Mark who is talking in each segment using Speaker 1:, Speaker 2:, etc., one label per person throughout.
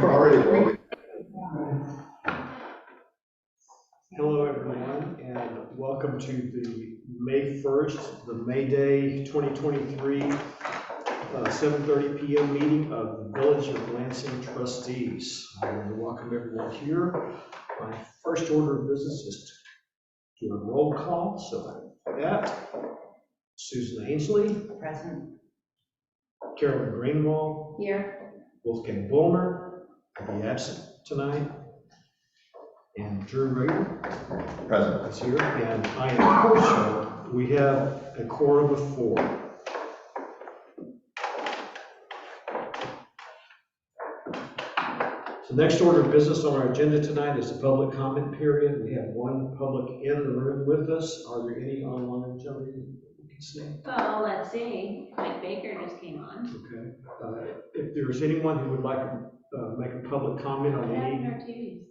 Speaker 1: We're already.
Speaker 2: Hello, everyone, and welcome to the May 1st, the May Day 2023, 7:30 p.m. meeting of the Village of Lansing Trustees. I want to welcome everyone here. My first order of business is to do a roll call, so I got Susan Ainsley.
Speaker 3: Present.
Speaker 2: Carolyn Greenwald.
Speaker 3: Here.
Speaker 2: Wolfgang Bullner, will be absent tonight. And Drew Rader.
Speaker 1: Present.
Speaker 2: Is here, and I am sure we have a quorum of 4. The next order of business on our agenda tonight is the public comment period. We have one public in the room with us. Are there any online, Jody, we can see?
Speaker 4: Oh, let's see. Mike Baker just came on.
Speaker 2: Okay. If there is anyone who would like to make a public comment on any.
Speaker 4: Ortiz.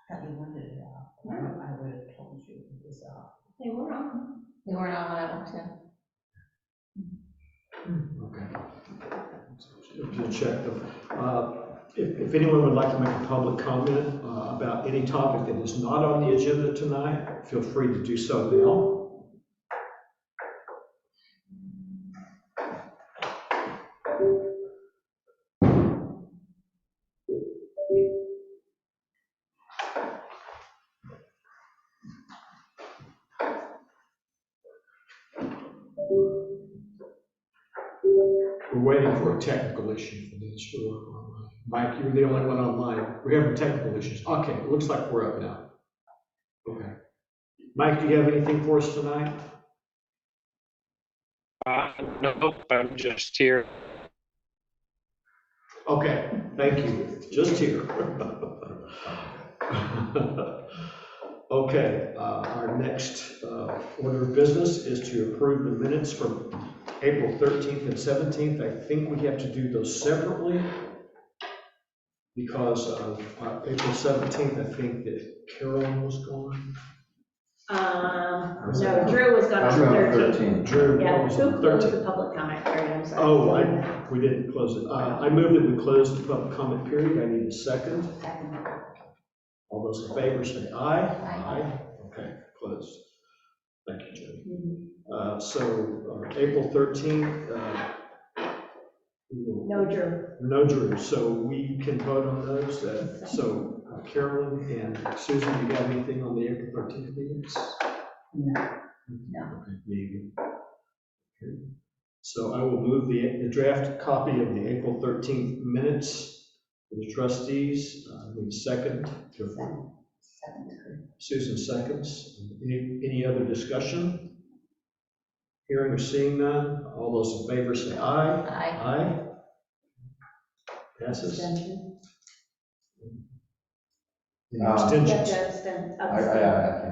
Speaker 3: I thought you wanted it off. I would have told you it was off.
Speaker 4: They were on.
Speaker 3: They weren't on when I walked in.
Speaker 2: Okay. To check them. If anyone would like to make a public comment about any topic that is not on the agenda tonight, feel free to do so now. We're waiting for a technical issue for this. Mike, you're the only one online. We're having technical issues. Okay, it looks like we're up now. Okay. Mike, do you have anything for us tonight?
Speaker 5: No, I'm just here.
Speaker 2: Okay, thank you. Just here. Okay, our next order of business is to approve the minutes from April 13th and 17th. I think we have to do those separately because of April 17th, I think that Carolyn was gone.
Speaker 4: No, Drew was gone on the 13th.
Speaker 2: Drew
Speaker 4: Yeah,
Speaker 2: was
Speaker 4: who
Speaker 2: on the
Speaker 4: closed
Speaker 2: 13th.
Speaker 4: the public comment period? I'm sorry.
Speaker 2: Oh, we didn't close it. I move that we close the public comment period. I need a second.
Speaker 3: Second.
Speaker 2: All those in favor say aye.
Speaker 3: Aye.
Speaker 2: Okay, closed. Thank you, Jody.
Speaker 4: Mm-hmm.
Speaker 2: So April 13th.
Speaker 4: No, Drew.
Speaker 2: No Drew. So we can vote on those. Carolyn and Susan, do you have anything on the April 13th meetings?
Speaker 3: No.
Speaker 2: Okay, maybe. Okay. So I will move the draft copy of the April 13th minutes for the trustees. Need a second. Susan seconds. Any other discussion? Hearing or seeing none. All those in favor say aye.
Speaker 3: Aye.
Speaker 2: Aye. Passes.
Speaker 4: Abstention.
Speaker 2: Abstentions.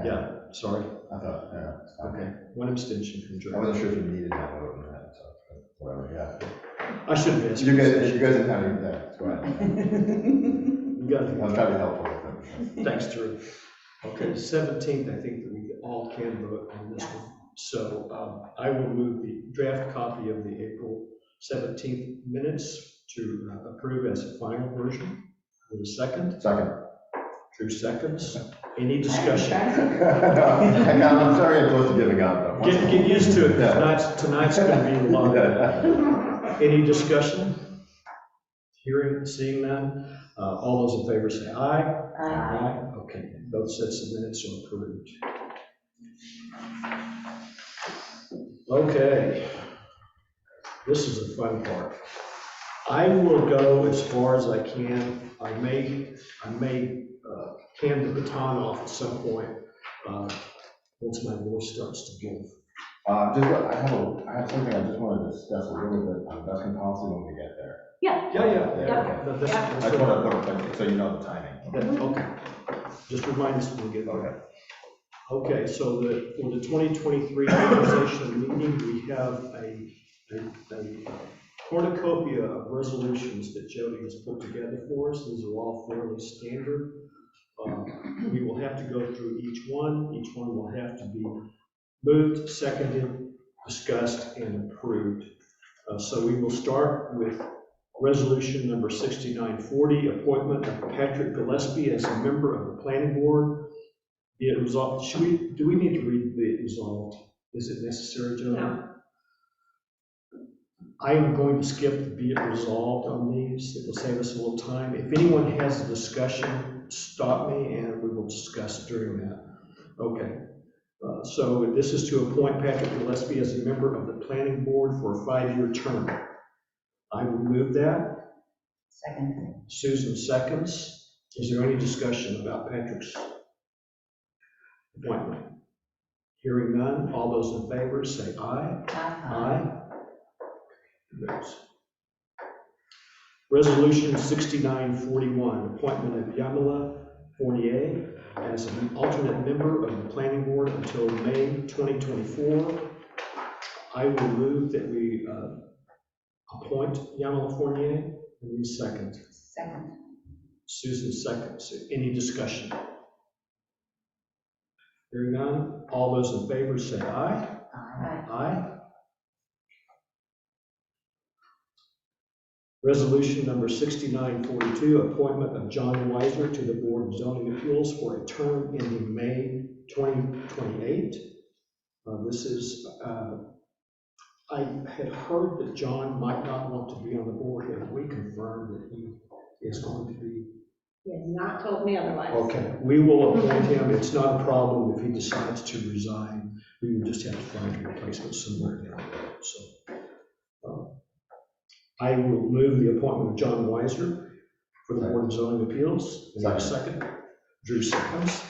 Speaker 1: Yeah,
Speaker 2: Sorry.
Speaker 1: I thought, yeah.
Speaker 2: Okay, one abstention from
Speaker 1: I
Speaker 2: Joe.
Speaker 1: wasn't sure if you needed that vote on that, so whatever, yeah.
Speaker 2: I shouldn't have asked.
Speaker 1: You guys didn't have to do that, go ahead.
Speaker 2: You got it.
Speaker 1: I'll try to be helpful with them.
Speaker 2: Thanks, Drew. Okay, the 17th, I think that we all can vote on this one. So I will move the draft copy of the April 17th minutes to approve as a final version. With a second.
Speaker 1: Second.
Speaker 2: Drew seconds. Any discussion?
Speaker 1: I'm sorry I'm close to giving up, though.
Speaker 2: Get used to it.
Speaker 1: Yeah.
Speaker 2: Tonight's going to be long. Any discussion? Hearing, seeing none. All those in favor say aye.
Speaker 3: Aye.
Speaker 2: Okay, both sets of minutes are approved. Okay, this is the fun part. I will go as far as I can. I may hand the baton off at some point once my voice starts to give.
Speaker 1: I have something I just want to discuss a little bit on investment policy when we get there.
Speaker 4: Yeah.
Speaker 2: Yeah.
Speaker 1: I just want to put it so you know the timing.
Speaker 2: Okay. Just remind us when we get there. Okay, so for the 2023 organizational meeting, we have a cornucopia of resolutions that Jody has put together for us. These are all fairly standard. We will have to go through each one. Each one will have to be moved, seconded, discussed, and approved. So we will start with Resolution number 6940, appointment of Patrick Gillespie as a member of the planning board. Be it resolved, do we need to read be it resolved? Is it necessary, gentlemen? I am going to skip the be it resolved on these. It will save us a little time. If anyone has a discussion, stop me and we will discuss during that. Okay. So this is to appoint Patrick Gillespie as a member of the planning board for a 5-year term. I will move that.
Speaker 3: Second.
Speaker 2: Susan seconds. Is there any discussion about Patrick's appointment? Hearing none, all those in favor say aye. Aye. Moves. Resolution 6941, appointment of Yamila Fournier as an alternate member of the planning board until May 2024. I will move that we appoint Yamila Fournier. I need a second.
Speaker 3: Second.
Speaker 2: Susan seconds. Any discussion? Hearing none, all those in favor say aye.
Speaker 3: Aye.
Speaker 2: Aye. Resolution number 6942, appointment of John Weiser to the Board of Zoning Appeals for a term ending May 2028. This is, I had heard that John might not want to be on the board. Have we confirmed that he is going to be?
Speaker 4: He has not told me otherwise.
Speaker 2: Okay, we will appoint him. It's not a problem if he decides to resign. We will just have to find a replacement somewhere down there. So I will move the appointment of John Weiser for the Board of Zoning Appeals. Is there a second? Drew seconds.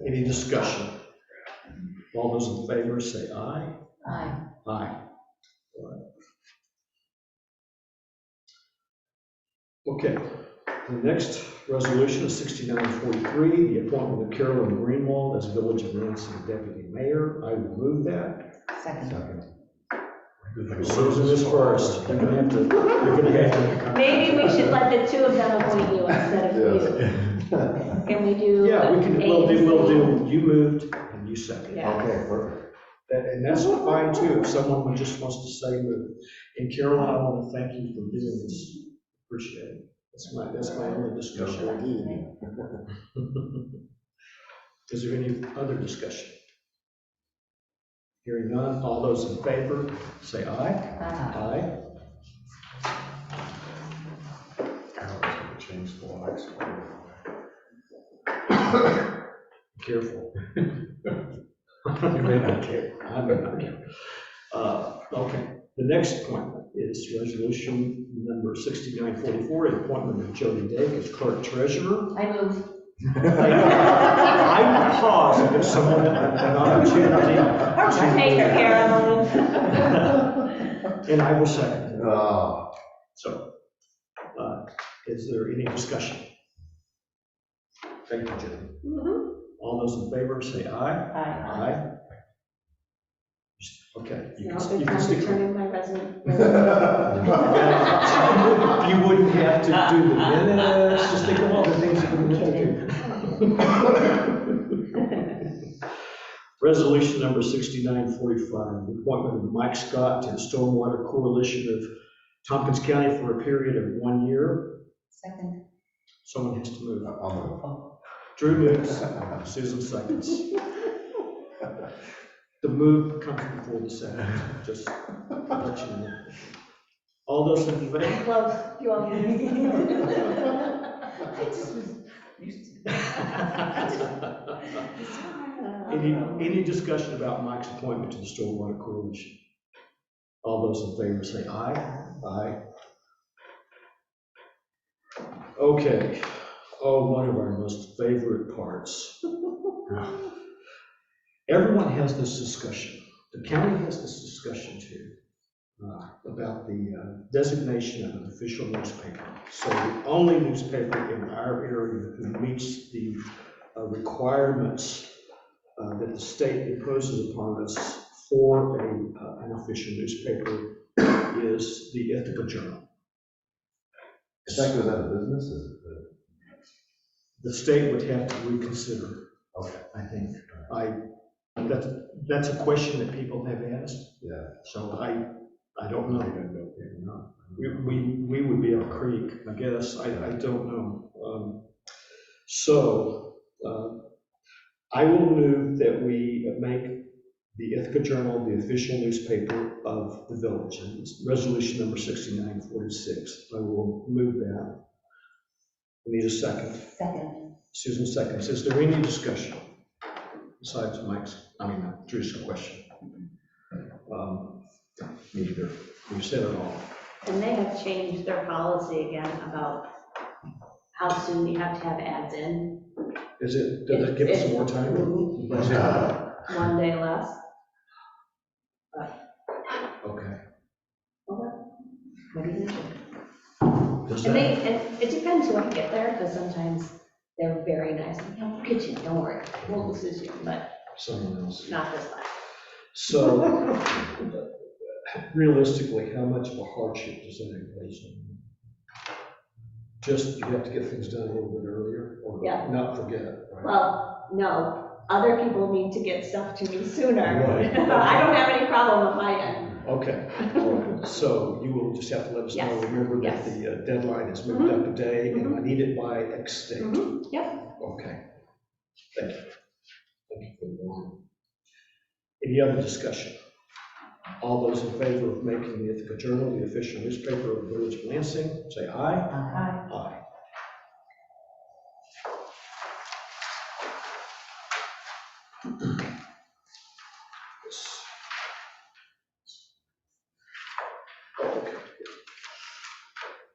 Speaker 2: Any discussion? All those in favor say aye.
Speaker 3: Aye.
Speaker 2: Aye. All right. Okay, the next resolution is 6943, the appointment of Carolyn Greenwald as Village of Lansing Deputy Mayor. I will move that.
Speaker 3: Second.
Speaker 2: Susan is first. You're gonna have to.
Speaker 4: Maybe we should let the two of them appoint you instead of you. Can we do?
Speaker 2: Yeah, we can,
Speaker 4: A
Speaker 2: we'll
Speaker 4: and
Speaker 2: do,
Speaker 4: C?
Speaker 2: you moved and you seconded.
Speaker 4: Yeah.
Speaker 1: Okay, perfect.
Speaker 2: And that's fine too, if someone just wants to say move. And Carolyn, I want to thank you for doing this. Appreciate it. That's my only discussion. Is there any other discussion? Hearing none, all those in favor, say aye.
Speaker 3: Aye.
Speaker 2: Aye.
Speaker 1: Change the lights.
Speaker 2: Careful.
Speaker 1: You may not care.
Speaker 2: I may not care. Okay, the next appointment is resolution number 6944, the appointment of Jody Dake as clerk treasurer.
Speaker 4: I move.
Speaker 2: I will pause and give someone an opportunity.
Speaker 4: Take her, Carolyn.
Speaker 2: And I will second.
Speaker 1: Oh,
Speaker 2: So, is there any discussion? Thank you, Jody.
Speaker 4: Mhm.
Speaker 2: All those in favor say aye.
Speaker 3: Aye.
Speaker 2: Aye. Okay. You
Speaker 4: Now,
Speaker 2: can,
Speaker 4: good
Speaker 2: you can
Speaker 4: time to
Speaker 2: stick.
Speaker 4: turn in my resume.
Speaker 2: You wouldn't have to do the minutes, just think of all the things you wouldn't have to do. Resolution number 6945, the appointment of Mike Scott to the Stormwater Coalition of Tompkins County for a period of 1 year.
Speaker 3: Second.
Speaker 2: Someone has to move.
Speaker 1: I'll
Speaker 2: Drew moves, Susan seconds. The move comes before the second, just to let you know. All those in favor?
Speaker 4: Close. You all
Speaker 3: I just was used to
Speaker 2: Any discussion about Mike's appointment to the Stormwater Coalition? All those in favor say aye. Aye. Okay. Oh, one of our most favorite parts. Everyone has this discussion. The county has this discussion too, about the designation of an official newspaper. So the only newspaper in our area who meets the requirements that the state imposes upon us for an official newspaper is the Ethical Journal.
Speaker 1: Effective as a business, is it?
Speaker 2: The state would have to reconsider,
Speaker 1: Okay,
Speaker 2: I think. That's a question that people have asked,
Speaker 1: yeah.
Speaker 2: so I don't know.
Speaker 1: Are you gonna go pay or not?
Speaker 2: We would be Elk Creek, I guess, I don't know. So, I will move that we make the Ithaca Journal the official newspaper of the village, and it's resolution number 6946. I will move that. We need a second.
Speaker 3: Second.
Speaker 2: Susan seconds. Is there any discussion besides Drew's question? Neither. You said it all.
Speaker 4: And they have changed their policy again about how soon you have to have ads in.
Speaker 2: Does it give us some more time?
Speaker 4: One day less.
Speaker 2: Okay.
Speaker 4: What do you think?
Speaker 2: Does
Speaker 4: And
Speaker 2: that,
Speaker 4: and it depends who I get there, because sometimes they're very nice. I'll get you, don't worry, we'll lose you, but
Speaker 2: someone else?
Speaker 4: not this time.
Speaker 2: So, realistically, how much of a hardship does that impose on you? Just, you have to get things done a little bit earlier, or
Speaker 4: Yeah.
Speaker 2: not forget, right?
Speaker 4: Well, no, other people need to get stuff to me sooner.
Speaker 2: Right.
Speaker 4: I don't have any problem with my end.
Speaker 2: Okay, all right. So you will just have to let us know,
Speaker 4: Yes.
Speaker 2: remember that
Speaker 4: Yes.
Speaker 2: the deadline is moved up a day, and I need it by X date.
Speaker 4: Yep.
Speaker 2: Okay, thank you. Thank you for the warning. Any other discussion? All those in favor of making the Ithaca Journal the official newspaper of the Village of Lansing, say aye.
Speaker 3: Aye.
Speaker 2: Aye. Okay.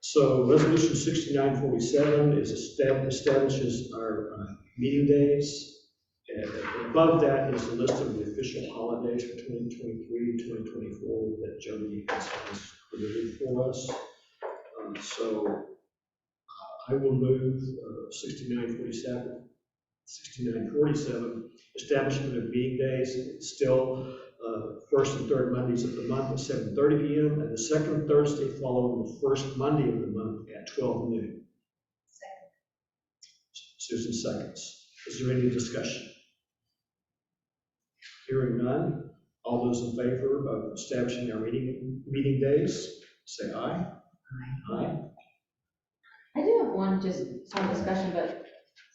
Speaker 2: So resolution 6947 establishes our meeting days. And above that is the list of the official holidays for 2023 and 2024 that Jody has created for us. So I will move 6947, establishment of meeting days. It's still first and third Mondays of the month at 7:30 p.m. and the second Thursday following the first Monday of the month at 12 noon.
Speaker 3: Second.
Speaker 2: Susan seconds. Is there any discussion? Hearing none, all those in favor of establishing our meeting days, say aye. Aye.
Speaker 6: I do have one, just some discussion, but,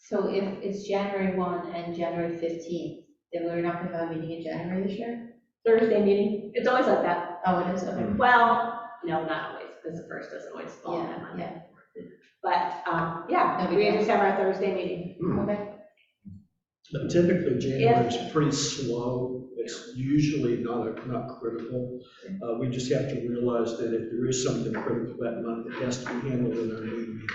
Speaker 6: so if it's January 1 and January 15th, then we're not going to have a meeting in January this year?
Speaker 4: Thursday meeting, it's always like that.
Speaker 6: Oh, it is, okay.
Speaker 4: Well, no, not always, because the first doesn't always fall on that Monday.
Speaker 6: Yeah.
Speaker 4: But, yeah,
Speaker 6: No big
Speaker 4: we
Speaker 6: deal.
Speaker 4: just have our Thursday meeting.
Speaker 6: Okay.
Speaker 2: Typically, January is pretty slow. It's usually not critical. We just have to realize that if there is something critical that month, it has to be handled in our meeting.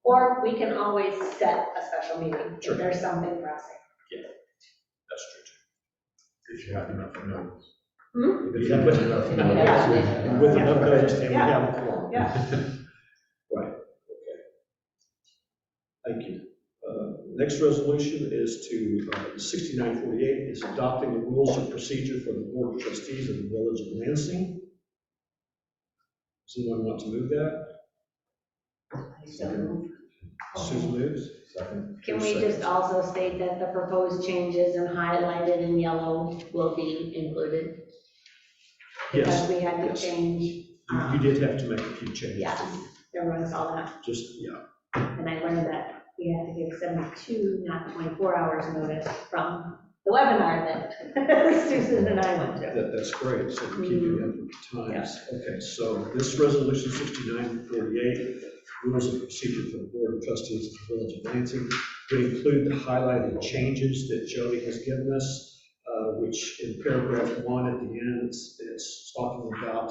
Speaker 4: Or we can always set a special meeting
Speaker 2: Sure.
Speaker 4: if there's something pressing.
Speaker 2: That's true too.
Speaker 1: If you have enough notice.
Speaker 4: Hmm?
Speaker 2: If you have enough
Speaker 6: Yeah.
Speaker 2: notice. And with enough notice, then we
Speaker 4: Yeah.
Speaker 2: have a quorum.
Speaker 4: Yeah.
Speaker 2: Right, okay. Thank you. Next resolution is to, 6948, is adopting the rules of procedure for the Board of Trustees of the Village of Lansing. Does anyone want to move that? Susan moves.
Speaker 1: Second.
Speaker 4: Can we just also state that the proposed changes and highlighted in yellow will be included? Because
Speaker 2: Yes.
Speaker 4: we had to
Speaker 2: Yes.
Speaker 4: change,
Speaker 2: You did have to make a few changes.
Speaker 4: yes, everyone saw that.
Speaker 2: Just, yeah.
Speaker 4: And I learned that we had to give 72, not 24 hours notice from the webinar that Susan and I went to.
Speaker 2: That's great, so we're keeping up with the times. Okay, so this resolution 6948, rules of procedure for the Board of Trustees of the Village of Lansing, would include the highlighted changes that Jody has given us, which in paragraph 1 at the end, it's talking about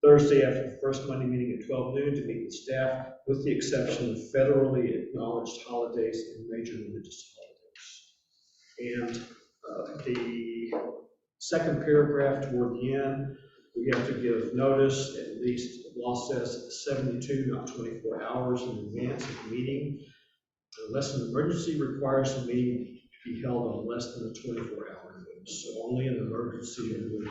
Speaker 2: Thursday after the first Monday meeting at 12 noon to meet with staff, with the exception of federally acknowledged holidays and major religious holidays. And the second paragraph toward the end, we have to give notice, at least, the law says 72, not 24 hours in advance of the meeting. Unless an emergency requires the meeting to be held on less than a 24-hour notice. So only an emergency would.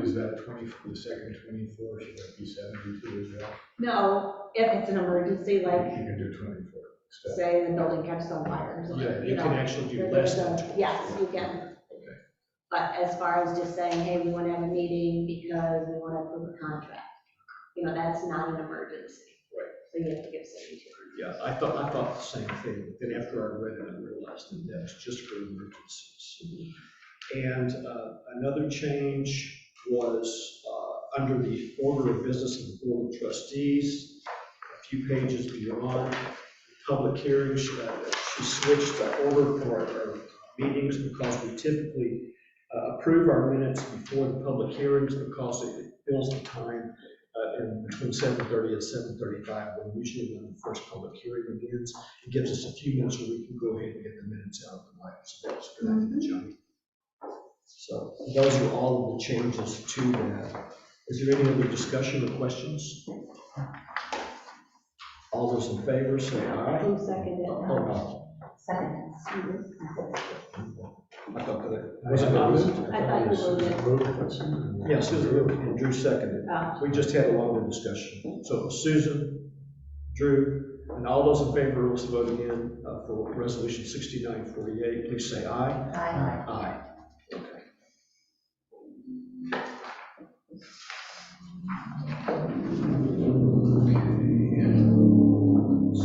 Speaker 1: Is that 20 for the second 24? Should that be 72 as well?
Speaker 4: No, if it's an emergency, like,
Speaker 1: You can do 24. Step.
Speaker 4: say the building catches on fire or something.
Speaker 2: Yeah, you can actually do
Speaker 4: there's
Speaker 2: less
Speaker 4: a-
Speaker 2: than 24.
Speaker 4: Yes, you can.
Speaker 2: Okay.
Speaker 4: But as far as just saying, hey, we want to have a meeting because we want to approve a contract, that's not an emergency.
Speaker 2: Right.
Speaker 4: So you have to give 72.
Speaker 2: Yeah, I thought the same thing, but then after I read it, I realized that that's just for emergencies. And another change was under the order of business of the Board of Trustees, a few pages beyond public hearings, she switched the order for our meetings because we typically approve our minutes before the public hearings because it fills the time in between 7:30 and 7:35, when usually when the first public hearing begins. It gives us a few minutes where we can go ahead and get the minutes out of the way. So that was a good idea, Johnny. So those are all of the changes to that. Is there any other discussion or questions? All those in favor say aye.
Speaker 4: Who seconded it?
Speaker 2: Oh, no.
Speaker 3: Second.
Speaker 2: I thought that, was it not moved?
Speaker 4: I thought you moved it.
Speaker 2: Yes, Susan moved and Drew seconded.
Speaker 4: Oh.
Speaker 2: We just had a longer discussion. So Susan, Drew, and all those in favor, let's vote again for resolution 6948. Please say aye.
Speaker 3: Aye.
Speaker 2: Aye. Okay.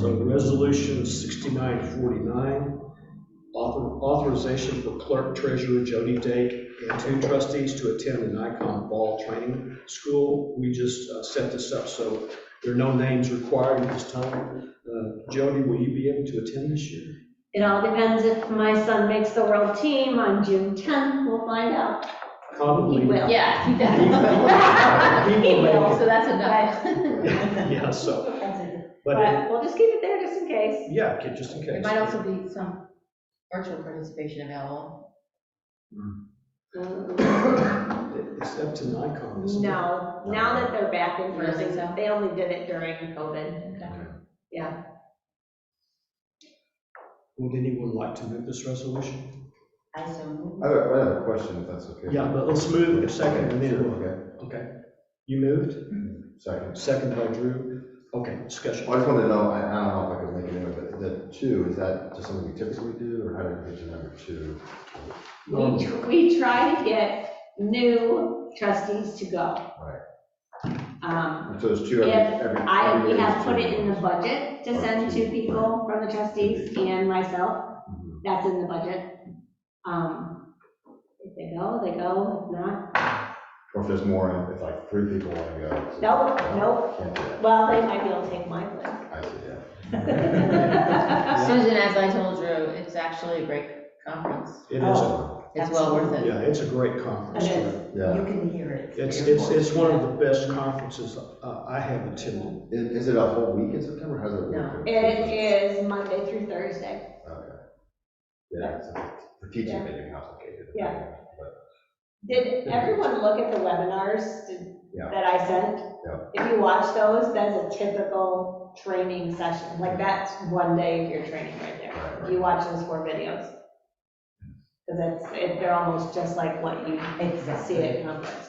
Speaker 2: So resolution 6949, authorization for clerk treasurer Jody Dake and 2 trustees to attend the Nikon Fall Training School. We just set this up so there are no names required at this time. Jody, will you be able to attend this year?
Speaker 4: It all depends if my son makes the world team on June 10th. We'll find out.
Speaker 2: Probably.
Speaker 4: He will.
Speaker 6: Yeah, he
Speaker 2: He
Speaker 6: does.
Speaker 2: will make it.
Speaker 6: So that's enough.
Speaker 2: Yeah, so,
Speaker 4: But
Speaker 2: but,
Speaker 4: we'll just keep it there just in case.
Speaker 2: yeah, okay, just in
Speaker 6: There
Speaker 2: case.
Speaker 6: might also be some virtual participation available.
Speaker 2: It's up to Nikon, isn't it?
Speaker 4: No, now that they're back in
Speaker 6: You don't think
Speaker 4: person,
Speaker 6: so?
Speaker 4: they only did it during COVID.
Speaker 2: Okay.
Speaker 4: Yeah.
Speaker 2: Would anyone like to move this resolution?
Speaker 3: I so moved.
Speaker 1: I have a question, if that's okay.
Speaker 2: Yeah, but let's move a second and then.
Speaker 1: Sure,
Speaker 2: Okay. You moved?
Speaker 1: Second.
Speaker 2: Second by Drew. Okay, discussion.
Speaker 1: I just wanted to know, I don't know if I could make it anyway, but the 2, is that just something we typically do, or how did we get to number 2?
Speaker 4: We try to get new trustees to go.
Speaker 1: Right. So there's 2
Speaker 4: If
Speaker 1: every
Speaker 4: we
Speaker 1: year
Speaker 4: have
Speaker 1: there's
Speaker 4: put
Speaker 1: 2.
Speaker 4: it in the budget to send 2 people from the trustees and myself.
Speaker 1: Mhm.
Speaker 4: That's in the budget. If they go, they go. If not,
Speaker 1: Or if there's more, if like 3 people want to go.
Speaker 4: nope.
Speaker 1: Can't do that.
Speaker 4: Well, they might be able to take my place.
Speaker 1: I see, yeah.
Speaker 6: Susan, as I told Drew, it's actually a great conference.
Speaker 2: It is,
Speaker 6: It's well worth it.
Speaker 2: yeah, it's a great conference.
Speaker 3: It is.
Speaker 1: Yeah.
Speaker 3: You can hear it.
Speaker 2: It's one of the best conferences I have attended.
Speaker 1: Is it a whole week in September? How's it work?
Speaker 4: It is Monday through Thursday.
Speaker 1: Okay. Yeah, for teaching,
Speaker 4: Yeah.
Speaker 1: maybe complicated.
Speaker 4: Yeah.
Speaker 1: But
Speaker 4: Did everyone look at the webinars
Speaker 1: Yeah.
Speaker 4: that I sent?
Speaker 1: Yeah.
Speaker 4: If you watch those, that's a typical training session. Like, that's one day of your training right there.
Speaker 1: Right,
Speaker 4: If you watch those 4 videos. Because they're almost just like what you see
Speaker 3: Exactly.
Speaker 4: at conference.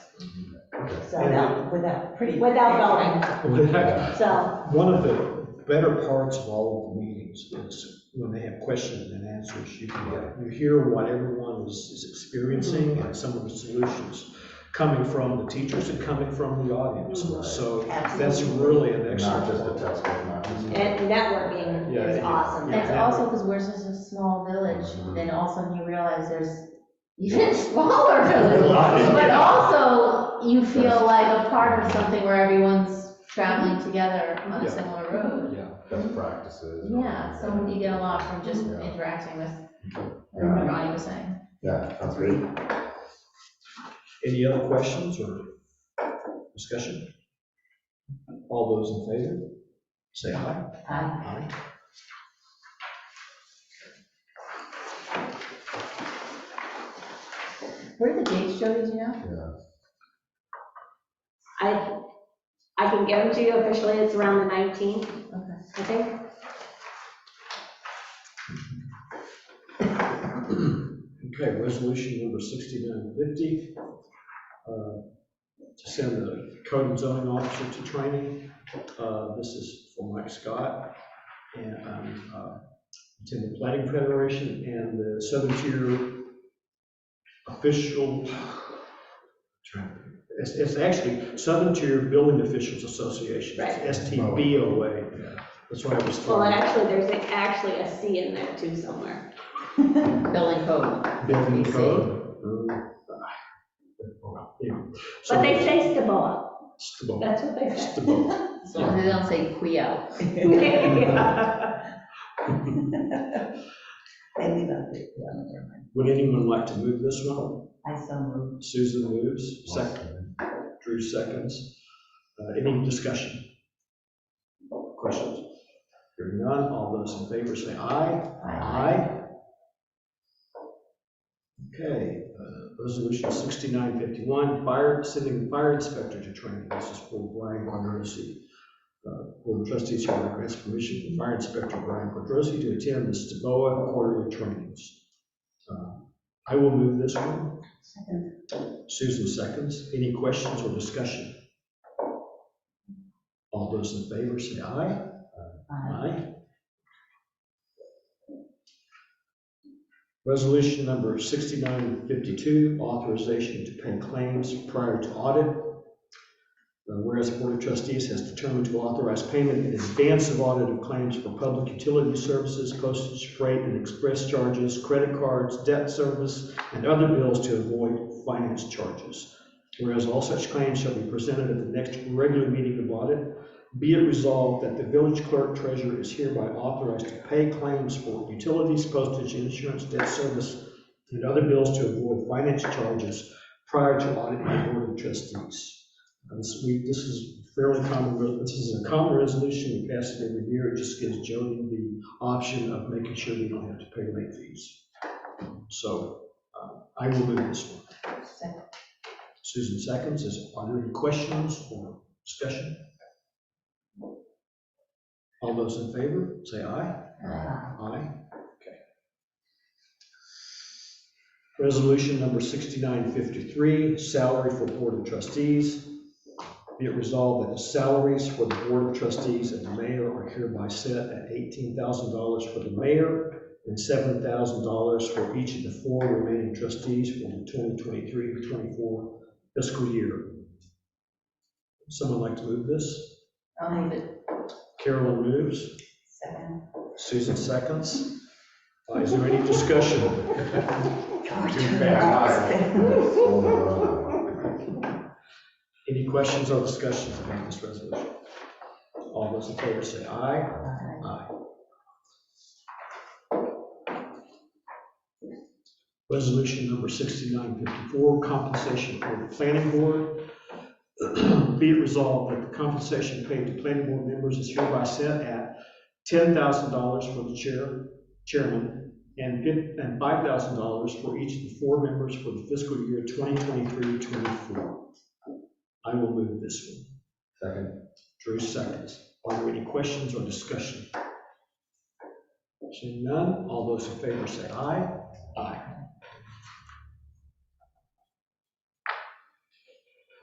Speaker 1: Okay.
Speaker 4: So,
Speaker 3: Without pretty.
Speaker 4: Without
Speaker 2: One
Speaker 4: so,
Speaker 2: of the better parts of all of the meetings is when they have questions and answers. You hear what everyone is experiencing and some of the solutions coming from the teachers and coming from the audience.
Speaker 1: Right.
Speaker 2: So that's
Speaker 3: Absolutely.
Speaker 2: really an
Speaker 1: Not
Speaker 2: excellent
Speaker 1: just a
Speaker 2: part.
Speaker 1: textbook, not just.
Speaker 4: and networking
Speaker 2: Yeah,
Speaker 4: is
Speaker 2: yeah,
Speaker 4: awesome.
Speaker 2: yeah.
Speaker 6: It's also because we're such a small village, then all of a sudden you realize there's even smaller villages. But also, you feel like a part of something where everyone's traveling together on
Speaker 2: Yeah.
Speaker 6: a similar road.
Speaker 2: Yeah.
Speaker 1: Best practices.
Speaker 6: Yeah, so you get a lot from just
Speaker 1: Yeah.
Speaker 6: interacting with what
Speaker 1: Yeah.
Speaker 6: Ronnie was saying.
Speaker 1: Yeah, sounds great.
Speaker 2: Any other questions or discussion? All those in favor, say aye.
Speaker 3: Aye.
Speaker 2: Aye.
Speaker 6: What are the dates, Jody, do you know?
Speaker 1: Yeah.
Speaker 4: I can get them to you officially, it's around the 19th,
Speaker 6: Okay.
Speaker 4: I think.
Speaker 2: Okay, resolution number 6950, to send the code and zoning officer to training. This is for Mike Scott and attend the Planning Federation and the Southern Tier official, It's actually Southern Tier Building Officials Association,
Speaker 4: Right.
Speaker 2: it's STBOA. That's why I was
Speaker 4: Well,
Speaker 2: throwing.
Speaker 4: actually, there's actually a C in there too somewhere.
Speaker 6: Building code.
Speaker 2: Building
Speaker 6: BC.
Speaker 2: code. Anyway, so
Speaker 4: But they say Staboa,
Speaker 2: STBOA.
Speaker 4: that's what they say.
Speaker 2: STBOA.
Speaker 6: As long as they don't say Quio.
Speaker 3: They leave out the, yeah, never mind.
Speaker 2: Would anyone like to move this one?
Speaker 3: I so moved.
Speaker 2: Susan moves, second. Drew seconds. Any discussion? Questions? Hearing none, all those in favor say aye. Aye. Okay, resolution 6951, sending the fire inspector to training. This is for Brian Quadrosi. Board of Trustees hereby grants permission for Fire Inspector Brian Quadrosi to attend the STBOA quarterly trainings. I will move this one.
Speaker 3: Second.
Speaker 2: Susan seconds. Any questions or discussion? All those in favor say aye. Aye. Resolution number 6952, authorization to pay claims prior to audit. Whereas the Board of Trustees has determined to authorize payment in advance of audit of claims for public utility services, postage, freight, and express charges, credit cards, debt service, and other bills to avoid finance charges. Whereas all such claims shall be presented at the next regular meeting of audit, be it resolved that the village clerk treasurer is hereby authorized to pay claims for utilities, postage, insurance, debt service, and other bills to avoid finance charges prior to audit by the Board of Trustees. This is fairly common. This is a common resolution. We pass it every year. It just gives Jody the option of making sure we don't have to pay late fees. So I will move this one.
Speaker 3: Second.
Speaker 2: Susan seconds. Are there any questions or discussion? All those in favor, say aye. Aye. Okay. Resolution number 6953, salary for Board of Trustees. Be it resolved that the salaries for the Board of Trustees and the mayor are hereby set at $18,000 for the mayor and $7,000 for each of the 4 remaining trustees for the 2023-24 fiscal year. Someone like to move this?
Speaker 6: I'll move it.
Speaker 2: Carolyn moves.
Speaker 3: Second.
Speaker 2: Susan seconds. Is there any discussion?
Speaker 1: Too fast.
Speaker 2: Any questions or discussions about this resolution? All those in favor say aye. Aye. Resolution number 6954, compensation for the planning board. Be it resolved that the compensation paid to planning board members is hereby set at $10,000 for the chairman, and $5,000 for each of the 4 members for the fiscal year 2023-24. I will move this one.
Speaker 1: Second.
Speaker 2: Drew seconds. Are there any questions or discussion? Seeing none, all those in favor say aye. Aye.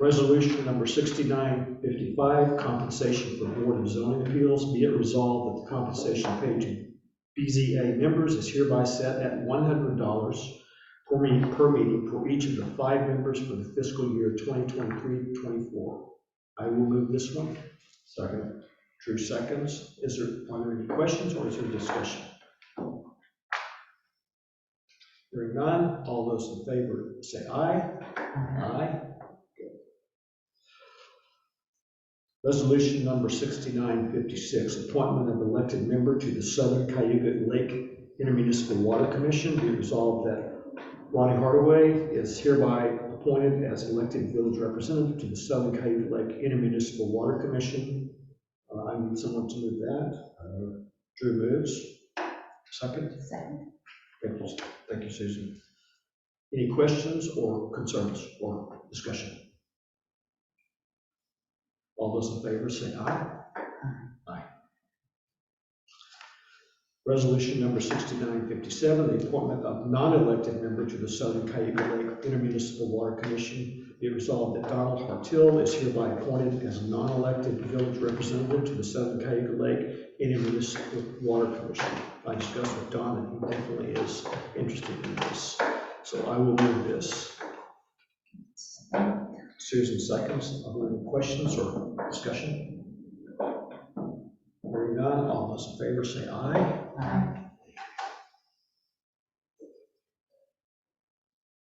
Speaker 2: Resolution number 6955, compensation for Board of Zoning Appeals. Be it resolved that the compensation paid to BZA members is hereby set at $100 per meeting for each of the 5 members for the fiscal year 2023-24. I will move this one.
Speaker 1: Second.
Speaker 2: Drew seconds. Are there any questions or is there discussion? Hearing none, all those in favor say aye. Aye. Resolution number 6956, appointment of elected member to the Southern Cayuga Lake Intermunicipal Water Commission. Be resolved that Ronnie Hardaway is hereby appointed as elected village representative to the Southern Cayuga Lake Intermunicipal Water Commission. I need someone to move that. Drew moves. Second.
Speaker 3: Second.
Speaker 2: Thank you, Susan. Any questions or concerns or discussion? All those in favor say aye. Aye. Resolution number 6957, the appointment of non-elected member to the Southern Cayuga Lake Intermunicipal Water Commission. Be it resolved that Donald Hartill is hereby appointed as a non-elected village representative to the Southern Cayuga Lake Intermunicipal Water Commission. I discussed with Don, and he definitely is interested in this. So I will move this. Susan seconds. Are there any questions or discussion? Hearing none, all those in favor say aye.
Speaker 3: Aye.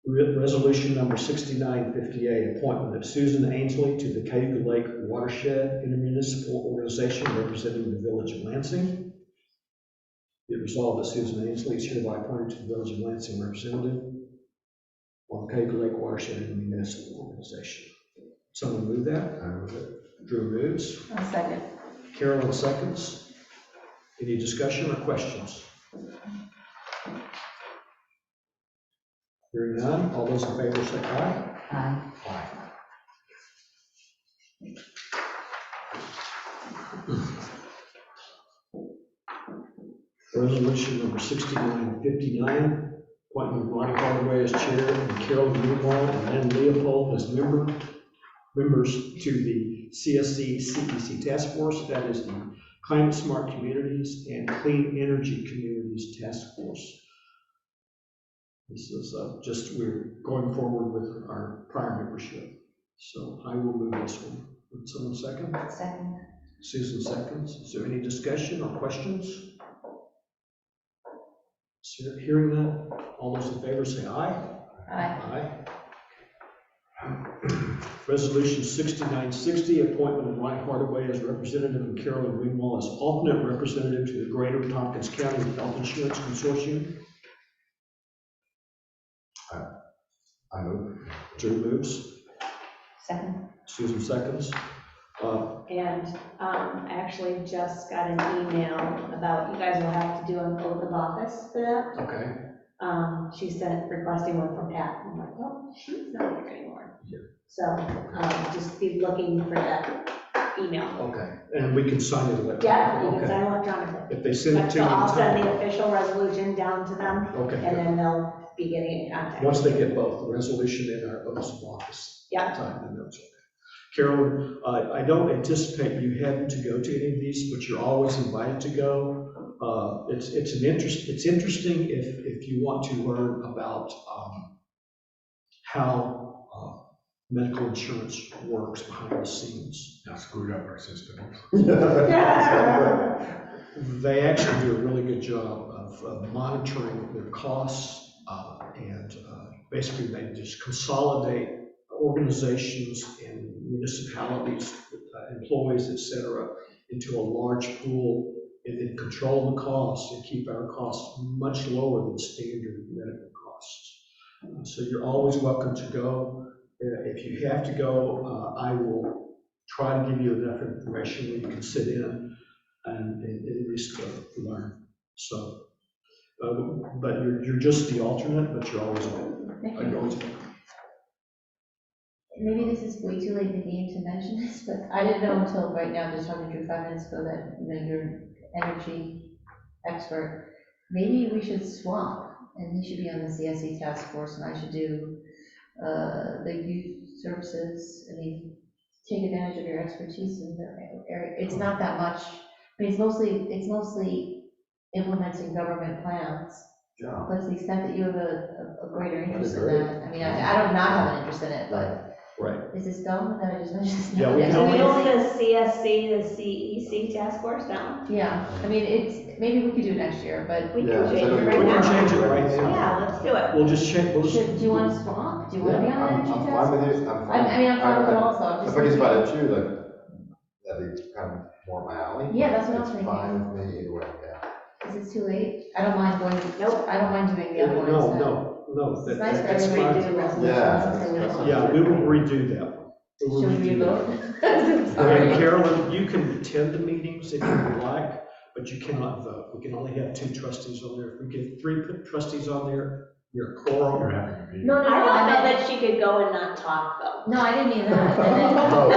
Speaker 2: Resolution number 6958, appointment of Susan Ainsley to the Cayuga Lake Watershed Intermunicipal Organization representing the Village of Lansing. Be it resolved that Susan Ainsley is hereby appointed to the Village of Lansing representative on the Cayuga Lake Watershed Intermunicipal Organization. Someone move that?
Speaker 1: I move it.
Speaker 2: Drew moves.
Speaker 6: I'll second.
Speaker 2: Carolyn seconds. Any discussion or questions? Hearing none, all those in favor say aye.
Speaker 3: Aye.
Speaker 2: Aye. Resolution number 6959, appointment of Ronnie Hardaway as chair and Carol Newmall and Lynn Leopold as members to the CSC CEC task force. That is the Climate Smart Communities and Clean Energy Communities Task Force. This is just, we're going forward with our prior membership. So I will move this one. Would someone second?
Speaker 6: Second.
Speaker 2: Susan seconds. Is there any discussion or questions? Hearing that, all those in favor say aye.
Speaker 6: Aye.
Speaker 2: Aye. Resolution 6960, appointment of Ryan Hardaway as representative and Carolyn Ringwald as alternate representative to the Greater Tompkins County Health Insurance Consortium.
Speaker 1: I move.
Speaker 2: Drew moves.
Speaker 6: Second.
Speaker 2: Susan seconds.
Speaker 4: And I actually just got an email about, you guys will have to do an oath of office for that.
Speaker 2: Okay.
Speaker 4: She sent requesting one from Pat. I'm like, well, she's not here anymore.
Speaker 2: Yeah.
Speaker 4: So just be looking for that email.
Speaker 2: Okay. And we can sign it electronically.
Speaker 4: Yeah, you can
Speaker 2: Okay.
Speaker 4: sign electronically.
Speaker 2: If they send it to
Speaker 4: So
Speaker 2: you in
Speaker 4: I'll send
Speaker 2: time.
Speaker 4: the official resolution down to them,
Speaker 2: Okay.
Speaker 4: and then they'll be getting in contact.
Speaker 2: Once they get both the resolution and our oaths of office.
Speaker 4: Yeah.
Speaker 2: Time, then that's okay. Carolyn, I don't anticipate you having to go to any of these, but you're always invited to go. It's interesting if you want to learn about how medical insurance works behind the scenes.
Speaker 1: Now screwed up our system.
Speaker 2: They actually do a really good job of monitoring their costs, and basically they just consolidate organizations and municipalities, employees, et cetera, into a large pool and then control the costs and keep our costs much lower than standard medical costs. So you're always welcome to go. If you have to go, I will try to give you enough information where you can sit in and at least learn. So, but you're just the alternate, but you're always welcome.
Speaker 6: Thank
Speaker 2: You're
Speaker 6: you.
Speaker 2: always welcome.
Speaker 6: Maybe this is way too late in the game to mention this, but I didn't know until right now, just talking to you 5 minutes ago, that, you're an energy expert. Maybe we should swap, and you should be on the CSE task force, and I should do the youth services. I mean, take advantage of your expertise in the area. It's not that much. I mean, it's mostly implementing government plans.
Speaker 1: Yeah.
Speaker 6: But to the extent that you have a greater interest in
Speaker 1: great.
Speaker 6: that, I mean, I don't not have an interest in it, but
Speaker 2: Right.
Speaker 6: is this dumb that I just mentioned this?
Speaker 2: Yeah, we can
Speaker 4: So
Speaker 2: only-
Speaker 4: we own the CSC, the CEC task force now.
Speaker 6: Yeah, I mean, maybe we could do it next year, but
Speaker 4: We
Speaker 1: Yeah,
Speaker 4: can change
Speaker 1: so
Speaker 4: it
Speaker 1: we
Speaker 4: right
Speaker 2: We can
Speaker 4: now.
Speaker 2: change it right now.
Speaker 4: Yeah, let's do it.
Speaker 2: We'll just check, we'll just,
Speaker 6: do you want to swap? Do you want to be on the energy
Speaker 1: I'm
Speaker 6: task?
Speaker 1: fine with it, I'm fine.
Speaker 6: I mean, I'm fine with it also, I'm
Speaker 1: If
Speaker 6: just
Speaker 1: I can
Speaker 6: thinking.
Speaker 1: spot it too, like, that'd be kind of more my alley.
Speaker 6: Yeah, that's what I was
Speaker 1: It's
Speaker 6: thinking.
Speaker 1: fine with me either way, yeah.
Speaker 6: Is it too late? I don't mind going,
Speaker 4: Nope.
Speaker 6: I don't mind doing the other one instead.
Speaker 2: no,
Speaker 6: It's nice for
Speaker 2: that's
Speaker 6: everybody to
Speaker 2: fine.
Speaker 6: do resolutions.
Speaker 1: Yeah,
Speaker 6: and say we don't want
Speaker 2: Yeah,
Speaker 6: to.
Speaker 2: we will redo that one. We'll
Speaker 6: Should we
Speaker 2: redo that.
Speaker 6: revote?
Speaker 2: And Carolyn, you can attend the meetings if you would like, but you cannot vote. We can only have 2 trustees on there. If we get 3 trustees on there, you're a
Speaker 1: You're
Speaker 2: quorum.
Speaker 1: having a meeting.
Speaker 6: No,
Speaker 4: I
Speaker 6: no,
Speaker 4: don't
Speaker 6: no, I
Speaker 4: know
Speaker 6: meant,
Speaker 4: that she could go and not talk, though.
Speaker 6: no, I didn't mean that. I meant-
Speaker 1: Oh,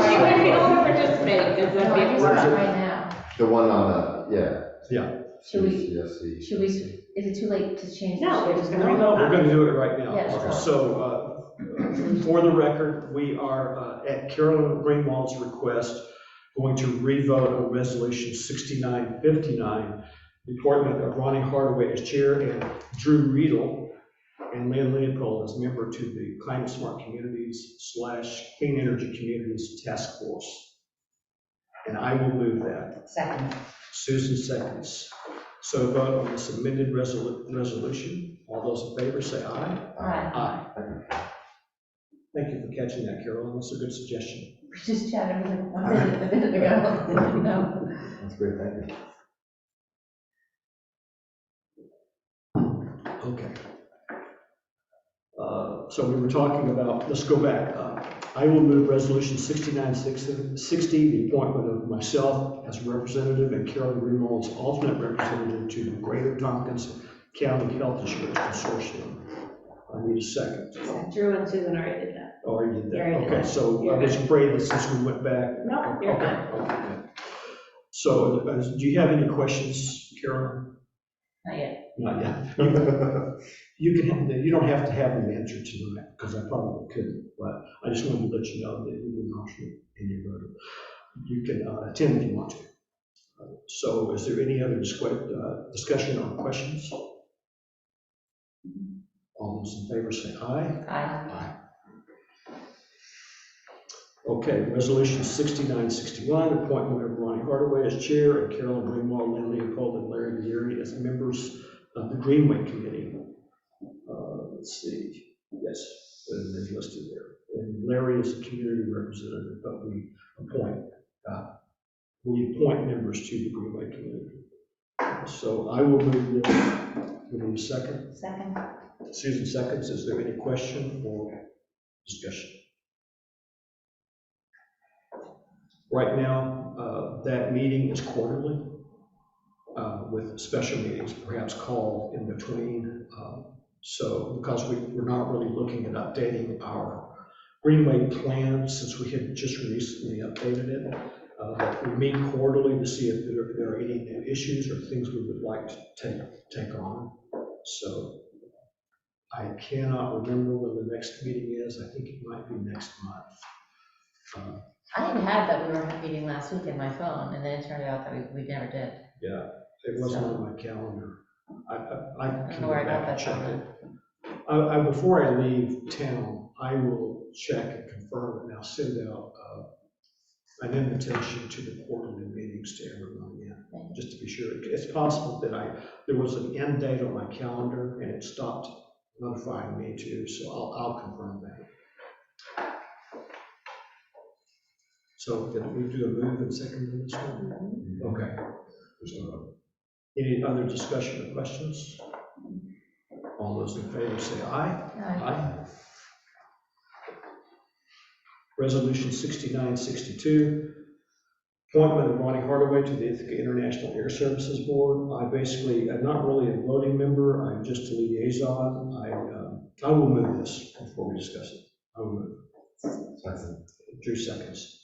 Speaker 4: She would be able to participate, because
Speaker 6: No,
Speaker 4: that'd
Speaker 6: I
Speaker 4: be
Speaker 6: just
Speaker 4: important.
Speaker 6: right now.
Speaker 1: The one on the, yeah.
Speaker 2: Yeah.
Speaker 6: Should we-
Speaker 1: CSC.
Speaker 6: Should we, is it too late to change?
Speaker 4: No,
Speaker 6: this?
Speaker 4: we're just gonna
Speaker 2: No,
Speaker 4: revote
Speaker 2: we're
Speaker 4: on
Speaker 2: going
Speaker 4: it.
Speaker 2: to do it right now.
Speaker 6: Yeah.
Speaker 1: Okay.
Speaker 2: So, for the record, we are, at Carolyn Greenwald's request, going to revote on Resolution 6959, the appointment of Ronnie Hardaway as chair and Drew Riedel and Lynn Leopold as member to the Climate Smart Communities / Clean Energy Communities Task Force. And I will move that.
Speaker 3: Second.
Speaker 2: Susan seconds. So vote on this amended resolution. All those in favor say aye.
Speaker 6: Aye.
Speaker 2: Aye. Thank you for catching that, Carolyn. That's a good suggestion.
Speaker 6: We just chatted with him a minute ago. No.
Speaker 1: That's great, thank you.
Speaker 2: Okay. So we were talking about, let's go back. I will move resolution 6960, the appointment of myself as representative and Carolyn Greenwald as alternate representative to the Greater Tompkins County Health Insurance Consortium. I need a second.
Speaker 4: Drew and Susan already did that.
Speaker 2: Already did that.
Speaker 4: Already did
Speaker 2: Okay,
Speaker 4: that.
Speaker 2: so I
Speaker 4: You're
Speaker 2: was
Speaker 4: good.
Speaker 2: afraid that since we went back.
Speaker 4: No, you're
Speaker 2: Okay,
Speaker 4: fine.
Speaker 2: okay, good. So do you have any questions, Carolyn?
Speaker 6: Not yet.
Speaker 2: Not yet. You don't have to have an answer tonight, because I probably couldn't, but I just wanted to let you know that you didn't alternate and you voted. You can attend if you want to. So is there any other discussion or questions? All those in favor say aye.
Speaker 6: Aye.
Speaker 2: Okay, resolution 6961, appointment of Ronnie Hardaway as chair and Carolyn Greenwald, Lynn Leopold, and Larry Gary as members of the Greenway Committee. Let's see, yes, they're listed there. And Larry is a community representative, but we appoint members to the Greenway Committee. So I will move this. We need a second.
Speaker 6: Second.
Speaker 2: Susan seconds. Is there any question or discussion? Right now, that meeting is quarterly, with special meetings perhaps called in between. So because we're not really looking at updating our Greenway plan since we had just recently updated it, but we meet quarterly to see if there are any new issues or things we would like to take on. So I cannot remember when the next meeting is. I think it might be next month.
Speaker 6: I had had that we were meeting last week in my phone, and then it turned out that we never did.
Speaker 2: Yeah, it wasn't on my calendar. I
Speaker 6: I
Speaker 2: can
Speaker 6: don't know where I
Speaker 2: go
Speaker 6: got
Speaker 2: back and
Speaker 6: that
Speaker 2: check
Speaker 6: from.
Speaker 2: it. Before I leave town, I will check and confirm, and I'll send out an invitation to the quarterly meetings to everyone, just to be sure. It's possible that there was an end date on my calendar and it stopped notifying me too, so I'll confirm that. So did we do a move and second on this one? Okay. Any other discussion or questions? All those in favor say aye. Aye. Resolution 6962, appointment of Ronnie Hardaway to the Ithaca International Air Services Board. I'm not really a voting member, I'm just a liaison. I will move this before we discuss it. I will move.
Speaker 1: Second.
Speaker 2: Drew seconds.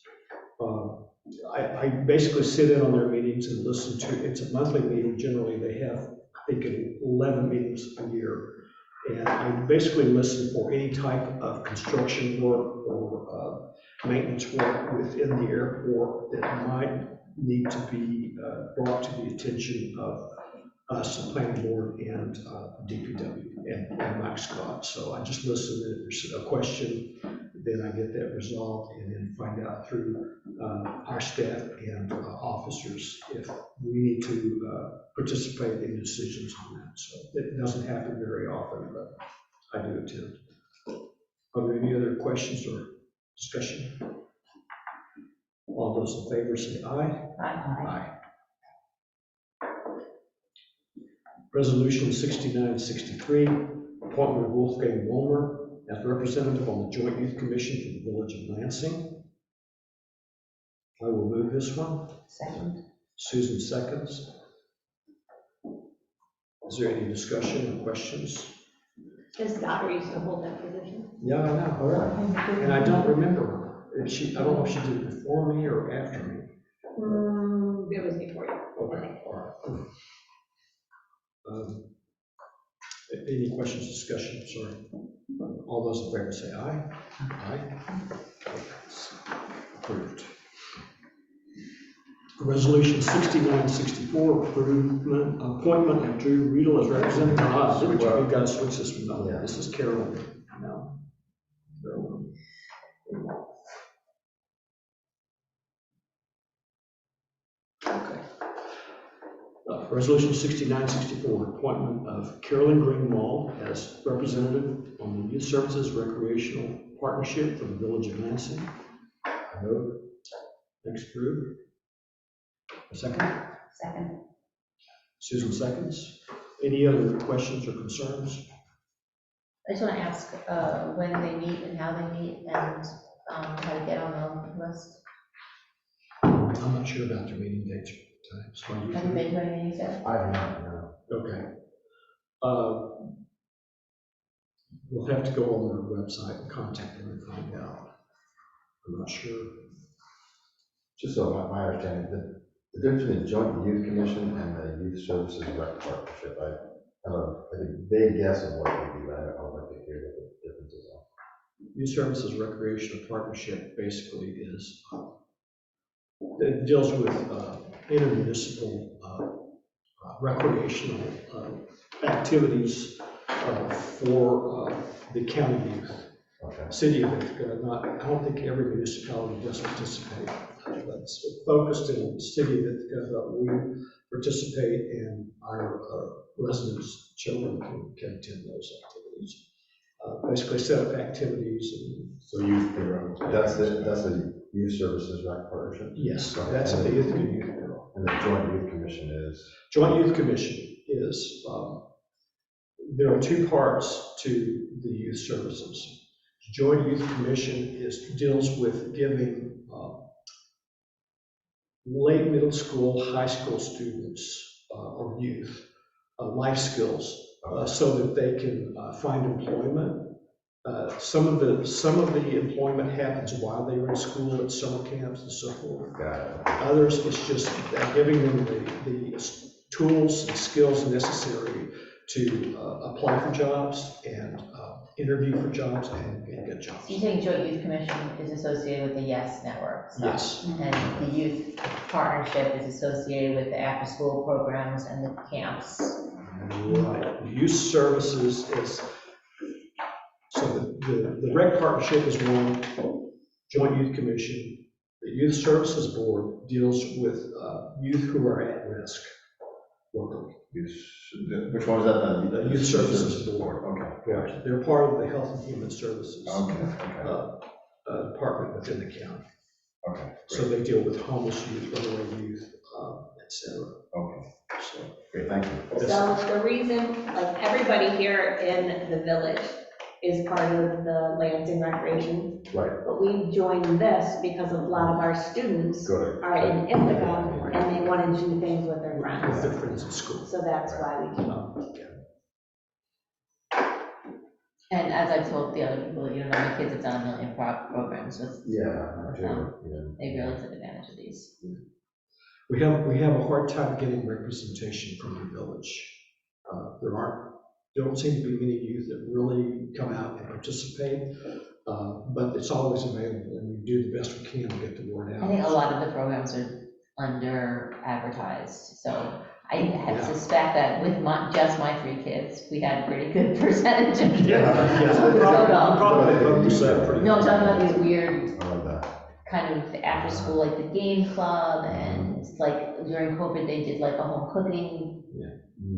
Speaker 2: I basically sit in on their meetings and listen to, it's a monthly meeting, generally they have, I think, 11 meetings a year. And I basically listen for any type of construction work or maintenance work within the airport that might need to be brought to the attention of us, the planning board, and DPW and Mike Scott. So I just listen, and if there's a question, then I get that resolved and then find out through our staff and officers if we need to participate in decisions on that. So it doesn't happen very often, but I do attend. Are there any other questions or discussion? All those in favor say aye.
Speaker 6: Aye.
Speaker 2: Resolution 6963, appointment of Wolfgang Wilmer as representative on the Joint Youth Commission for the Village of Lansing. I will move this one.
Speaker 3: Second.
Speaker 2: Susan seconds. Is there any discussion or questions?
Speaker 4: His daughter used to hold that position.
Speaker 2: Yeah, I know. All right. And I don't remember her. I don't know if she did it before me or after me.
Speaker 4: It was before you.
Speaker 2: Okay, all right. Any questions, discussion? Sorry. All those in favor say aye. Aye. Approved. Resolution 6964, appointment of Drew Riedel as representative. We've got to switch this one up.
Speaker 1: Yeah.
Speaker 2: This is Carolyn now. Carolyn. Okay. Resolution 6964, appointment of Carolyn Greenwald as representative on the Youth Services Recreational Partnership for the Village of Lansing.
Speaker 1: I move.
Speaker 2: Thanks, Drew. A second?
Speaker 6: Second.
Speaker 2: Susan seconds. Any other questions or concerns?
Speaker 6: I just want to ask when they meet and how they meet and how to get on the list.
Speaker 2: I'm not sure about their meeting dates. Times. What do you
Speaker 6: Have you
Speaker 2: think?
Speaker 6: been to any of these yet?
Speaker 1: I have not, no.
Speaker 2: Okay. We'll have to go on their website and contact them and find out. I'm not sure.
Speaker 1: Just so my understanding, the difference between the Joint Youth Commission and the Youth Services Rec Partnership, I have a vague guess of what they do, but I would like to hear what the differences are.
Speaker 2: Youth Services Recreational Partnership basically is, it deals with intermunicipal recreational activities for the county youth.
Speaker 1: Okay.
Speaker 2: City of Ithaca, I don't think every municipality does participate, but it's focused in the city of Ithaca, but we participate and our residents, children can attend those activities. Basically set up activities and.
Speaker 1: So youth bureau. That's the Youth Services Rec Partnership?
Speaker 2: Yes, that's the Ithaca Youth Bureau.
Speaker 1: And the Joint Youth Commission is?
Speaker 2: Joint Youth Commission is, there are two parts to the youth services. Joint Youth Commission deals with giving late middle school, high school students or youth life skills so that they can find employment. Some of the employment happens while they were in school at summer camps and so forth.
Speaker 1: Got it.
Speaker 2: Others, it's just giving them the tools and skills necessary to apply for jobs and interview for jobs and get jobs.
Speaker 6: So you think Joint Youth Commission is associated with the YES network? So,
Speaker 2: Yes.
Speaker 6: and the Youth Partnership is associated with the after-school programs and the camps.
Speaker 2: Right. Youth Services is, so the Rec Partnership is one, Joint Youth Commission. The Youth Services Board deals with youth who are at risk locally.
Speaker 1: Which one was that?
Speaker 2: The Youth Services Board.
Speaker 1: Okay.
Speaker 2: Right. They're part of the Health and Human Services
Speaker 1: Okay.
Speaker 2: department within the county.
Speaker 1: Okay.
Speaker 2: So they deal with homeless youth, runaway youth, etc.
Speaker 1: Okay.
Speaker 2: So
Speaker 1: Great, thank you.
Speaker 4: So the reason, like, everybody here in the village is part of the Lansing Recreation,
Speaker 1: Right.
Speaker 4: but we joined this because a lot of our students
Speaker 1: Good.
Speaker 4: are in Ithaca and they want to do things with their
Speaker 2: with
Speaker 4: friends.
Speaker 2: their friends at school.
Speaker 4: So that's why we came up.
Speaker 6: And as I told the other people, you know, my kids have done a million programs with,
Speaker 1: Yeah.
Speaker 6: they really took advantage of these.
Speaker 2: We have a hard time getting representation from the village. There don't seem to be many youth that really come out and participate, but it's always available, and we do the best we can to get the word out.
Speaker 6: I think a lot of the programs are under advertised, so I suspect that with just my 3 kids, we had a pretty good percentage of
Speaker 2: We probably focus that pretty.
Speaker 6: No, I'm talking about these weird
Speaker 1: I love that.
Speaker 6: kind of after school, like the game club, and it's like during COVID, they did like a home cooking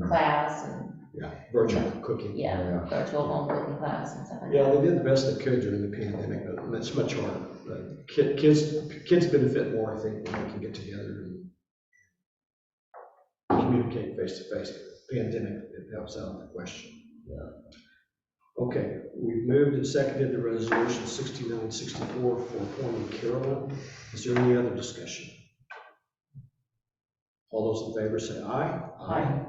Speaker 6: class and
Speaker 2: Virtual cooking.
Speaker 6: virtual home cooking class and stuff like
Speaker 2: Yeah,
Speaker 6: that.
Speaker 2: they did the best they could during the pandemic, but it's much harder. Kids benefit more, I think, when they can get together and communicate face to face. Pandemic, it helps out the question.
Speaker 1: Yeah.
Speaker 2: Okay, we've moved and seconded the resolution 6964 for appointing Carolyn. Is there any other discussion? All those in favor say aye.
Speaker 6: Aye.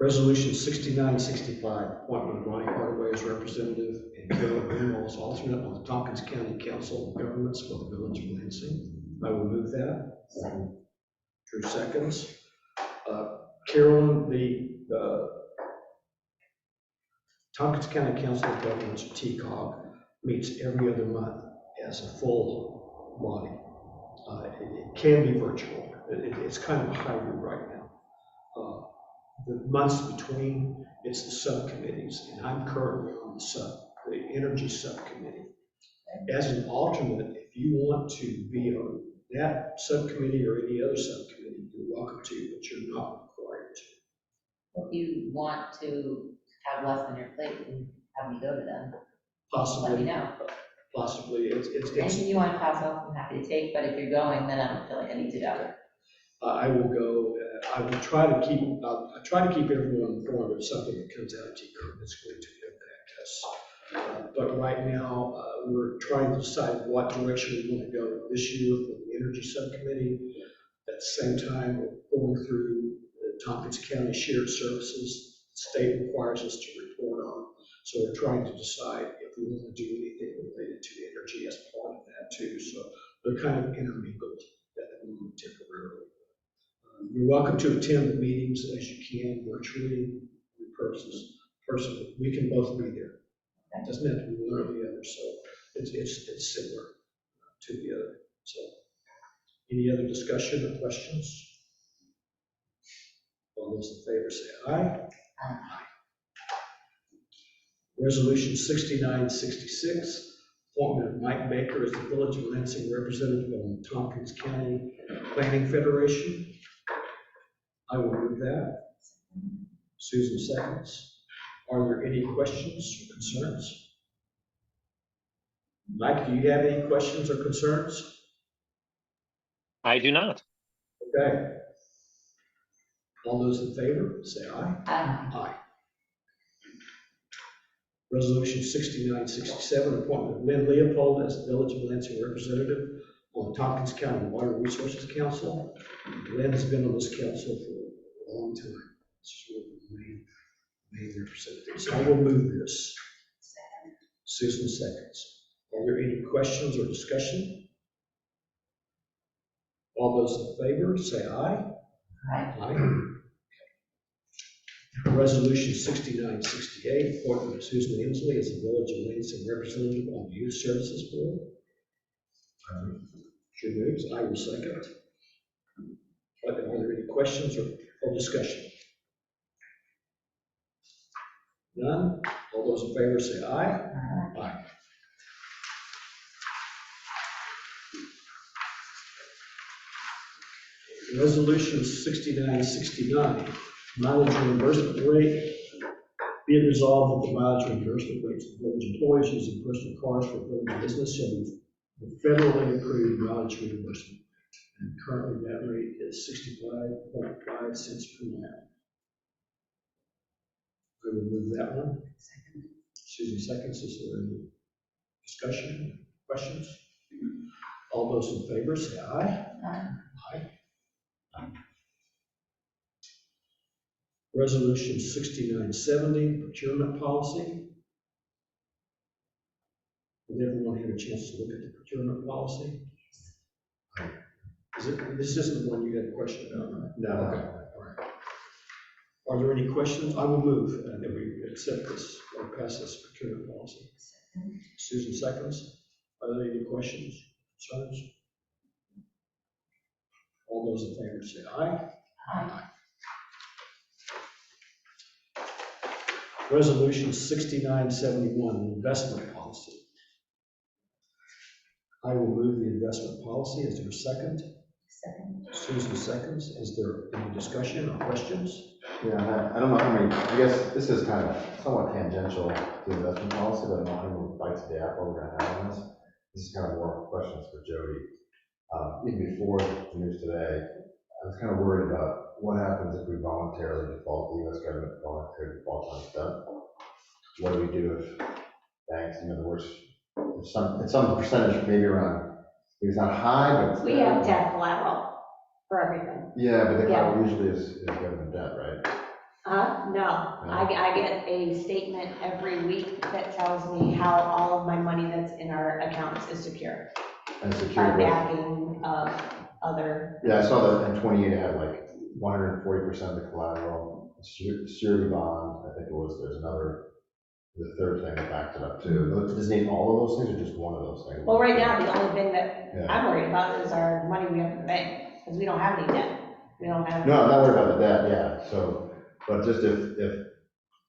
Speaker 2: Resolution 6965, appointment of Ronnie Hardaway as representative and Carolyn Greenwald as alternate on the Tompkins County Council of Governments for the Village of Lansing. I will move that. Drew seconds. Carolyn, the Tompkins County Council of Governments, or TCOG, meets every other month as a full body. It can be virtual. It's kind of a hybrid right now. The months between, it's the subcommittees, and I'm currently on the energy subcommittee. As an alternate, if you want to be on that subcommittee or any other subcommittee, you're welcome to, but you're not required to.
Speaker 6: If you want to have less on your plate and have me go to them, let me
Speaker 2: Possibly,
Speaker 6: know.
Speaker 2: possibly, it's,
Speaker 6: Anything you want to pass off, I'm happy to take, but if you're going, then I don't feel like I need to go.
Speaker 2: I will go, I will try to keep, I try to keep everyone informed of something that comes out of TCOM that's going to impact us. But right now, we're trying to decide what direction we want to go this year for the energy subcommittee. At the same time, we're going through the Tompkins County Shared Services. The state requires us to report on. So we're trying to decide if we want to do anything related to energy as part of that too. So they're kind of intermingled at the moment temporarily. You're welcome to attend the meetings as you can, virtually, in person. We can both be there. It doesn't have to be one or the other, so it's similar to the other. So, any other discussion or questions? All those in favor say aye. Aye. Resolution 6966, appointment of Mike Baker as the Village of Lansing representative on the Tompkins County Planning Federation. I will move that. Susan seconds. Are there any questions or concerns? Mike, do you have any questions or concerns?
Speaker 5: I do not.
Speaker 2: Okay. All those in favor, say aye. Aye. Resolution 6967, appointment of Lynn Leopold as the Village of Lansing representative on the Tompkins County Water Resources Council. Lynn has been on this council for a long time. She's one of the main representatives. So I will move this. Susan seconds. Are there any questions or discussion? All those in favor, say aye. Aye. Resolution 6968, appointment of Susan Inslee as the Village of Lansing representative on the Youth Services Board. She moves, I will second. Are there any questions or discussion? None? All those in favor say aye. Aye. Resolution 6969, mileage reimbursement rate. Be it resolved that the mileage reimbursement rates of village employees using personal cars for village business shall be the federally approved mileage reimbursement rate. And currently that rate is 65.5 cents per mile. I will move that one. Susan seconds. Is there any discussion, questions? All those in favor say aye. Aye. Resolution 6970, procurement policy. Did everyone have a chance to look at the procurement policy? This isn't the one you had a question about, right?
Speaker 1: No.
Speaker 2: Okay, all right. Are there any questions? I will move that we accept this or pass this procurement policy. Susan seconds. Are there any questions, concerns? All those in favor say aye. Aye. Resolution 6971, investment policy. I will move the investment policy. Is there a second?
Speaker 6: Second.
Speaker 2: Susan seconds. Is there any discussion or questions?
Speaker 1: Yeah, I don't know how many, I guess this is kind of somewhat tangential to investment policy, but I don't know how many bites of the apple we're going to have on this. This is kind of more questions for Jody. Even before the news today, I was kind of worried about what happens if we voluntarily default, the US government voluntarily defaults on its debt. What do we do if banks, in other words, it's some percentage, maybe around, it's not high, but.
Speaker 4: We have debt collateral for everything.
Speaker 1: Yeah, but the
Speaker 4: Yeah.
Speaker 1: collateral usually is government debt, right?
Speaker 4: No, I get a statement every week that tells me how all of my money that's in our accounts is secure.
Speaker 1: And
Speaker 4: By
Speaker 1: secured with.
Speaker 4: backing of other.
Speaker 1: Yeah, I saw that in 28 it had like 140% of the collateral, surety bond, I think it was, there's another the third thing that backed it up too. Does it need all of those things or just one of those things?
Speaker 4: Well, right now, the only thing that
Speaker 1: Yeah.
Speaker 4: I'm worried about is our money we have in the bank, because we don't have any debt. We don't have.
Speaker 1: No, I'm not worried about the debt, yeah, so, but just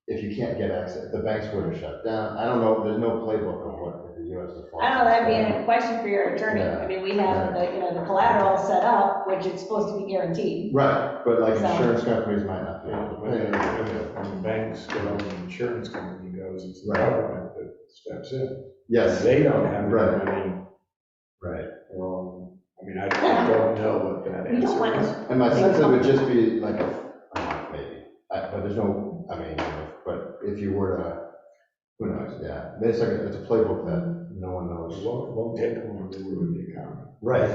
Speaker 1: if you can't get access, if the banks were to shut down, I don't know, there's no playbook of what if the US defaults.
Speaker 4: I don't know, that'd be a question for your attorney. I mean, we have the, the collateral set up, which it's supposed to be guaranteed.
Speaker 1: Right, but like
Speaker 4: So-
Speaker 1: insurance companies might not be
Speaker 7: Yeah,
Speaker 1: able to
Speaker 7: when
Speaker 1: pay.
Speaker 7: the banks go, and the insurance company goes, it's the
Speaker 1: Right.
Speaker 7: government that steps in.
Speaker 1: Yes,
Speaker 7: They don't have any
Speaker 1: Right.
Speaker 7: money.
Speaker 1: right.
Speaker 7: I mean, I don't know what that
Speaker 4: We don't
Speaker 7: answer
Speaker 4: want
Speaker 7: is.
Speaker 4: to.
Speaker 1: And my sense of it would just be like, maybe, but there's no, I mean, but if you were to, who knows, yeah. It's like, it's a playbook that no one
Speaker 7: It
Speaker 1: knows.
Speaker 7: won't take long to ruin the economy.
Speaker 1: Right,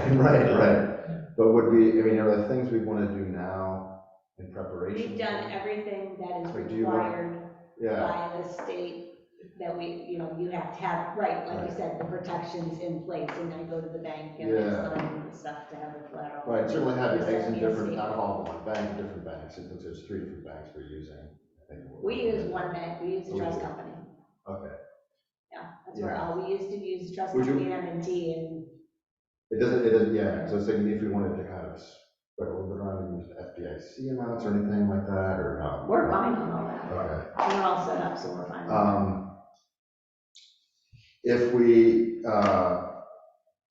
Speaker 1: right. But would we, I mean, are there things we want to do now in preparation?
Speaker 4: We've done everything that is
Speaker 1: Like, do you want-
Speaker 4: required
Speaker 1: Yeah,
Speaker 4: by the state that we, you have to have, right, like you said, the protections in place, and then go to the bank and
Speaker 1: Yeah.
Speaker 4: sign the stuff to have the collateral.
Speaker 1: right, certainly have your
Speaker 4: Is there
Speaker 1: eggs in
Speaker 4: be a
Speaker 1: different,
Speaker 4: state-
Speaker 1: not all in one bank, different banks. It looks there's 3 different banks we're using. I think.
Speaker 4: We use one bank, we use the
Speaker 1: Oh,
Speaker 4: trust
Speaker 1: yeah.
Speaker 4: company,
Speaker 1: Okay.
Speaker 4: yeah, that's where
Speaker 1: Yeah.
Speaker 4: all, we used to use the trust
Speaker 1: Would you-
Speaker 4: company and M&T, and
Speaker 1: It doesn't, yeah, so it's like if we wanted to kind of spread a little bit around and use the FDIC amounts or anything like that, or no?
Speaker 4: we're fine on all that.
Speaker 1: Okay.
Speaker 4: We're all set up, so we're fine.
Speaker 1: If we,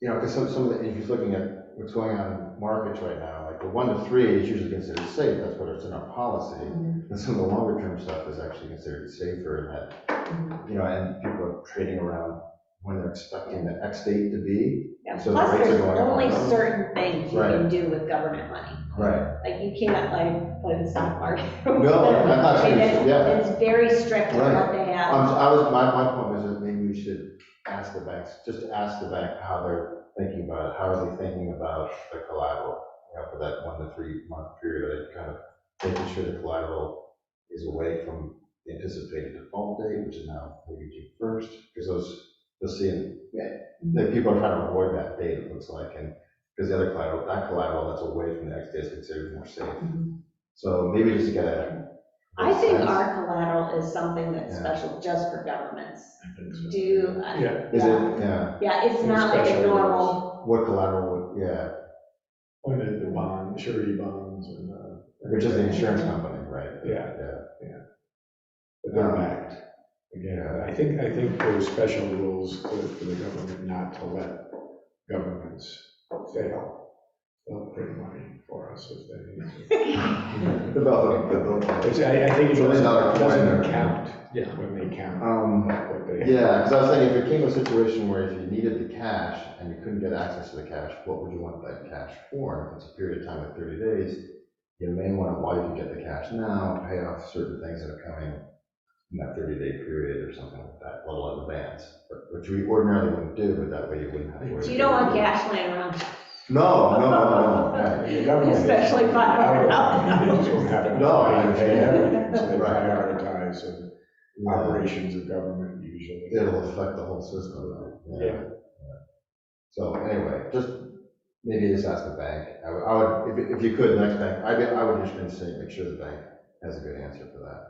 Speaker 1: because some of the, if you're looking at what's going on in markets right now, like the 1 to 3 is usually considered safe, that's what it's in our policy. And some of the longer term stuff is actually considered safer in that, and people are trading around when they're expecting the X date to be.
Speaker 4: Yeah,
Speaker 1: so the
Speaker 4: plus
Speaker 1: rates are
Speaker 4: there's
Speaker 1: going up.
Speaker 4: only certain things you
Speaker 1: Right.
Speaker 4: can do with government money.
Speaker 1: Right.
Speaker 4: Like, you can't, like, put in the stock market.
Speaker 1: No, I'm not
Speaker 4: I mean,
Speaker 1: saying, yeah.
Speaker 4: it's very strict on what they have.
Speaker 1: My point was that maybe we should ask the banks, just ask the bank how they're thinking about it. How are they thinking about the collateral, for that 1 to 3 month period? Are they kind of making sure the collateral is away from the anticipated default date, which is now maybe June 1st? Because they'll see, that people are trying to avoid that date, it looks like, and because the other collateral, that collateral that's away from the X date is considered more safe. So maybe just to get a.
Speaker 4: I think
Speaker 1: sense.
Speaker 4: our collateral is something that's
Speaker 1: Yeah.
Speaker 4: special just for governments.
Speaker 7: I think so.
Speaker 4: Yeah,
Speaker 1: Is it, yeah,
Speaker 4: it's not like a
Speaker 7: Special
Speaker 4: normal,
Speaker 1: what collateral would, yeah,
Speaker 7: When the bond, surety bonds and,
Speaker 1: which is the insurance company, right?
Speaker 7: Yeah.
Speaker 1: Yeah.
Speaker 7: but they're backed. Again, I think there's special rules for the government not to let governments fail. They'll print money for us if they need to. Which I think it
Speaker 1: So there's another
Speaker 7: doesn't
Speaker 1: point.
Speaker 7: count
Speaker 2: Yeah.
Speaker 7: when they count what they.
Speaker 1: Yeah, because I was thinking, if it came to a situation where if you needed the cash and you couldn't get access to the cash, what would you want that cash for? And if it's a period of time of 30 days, you may want to, while you can get the cash now, pay off certain things that are coming in that 30-day period or something like that, a little in advance, which we ordinarily wouldn't do, but that way you wouldn't have to worry.
Speaker 4: so you don't want cash laying around.
Speaker 1: No. Right.
Speaker 7: The government is-
Speaker 4: Especially $500.
Speaker 7: They just don't have enough
Speaker 1: No, I
Speaker 7: money to pay
Speaker 1: understand.
Speaker 7: everything, so they
Speaker 1: Right.
Speaker 7: prioritize and operations of government usually.
Speaker 1: It'll affect the whole system, though.
Speaker 7: Yeah.
Speaker 1: So anyway, just maybe just ask the bank. I would, if you could, next bank, I would just say, make sure the bank has a good answer for that.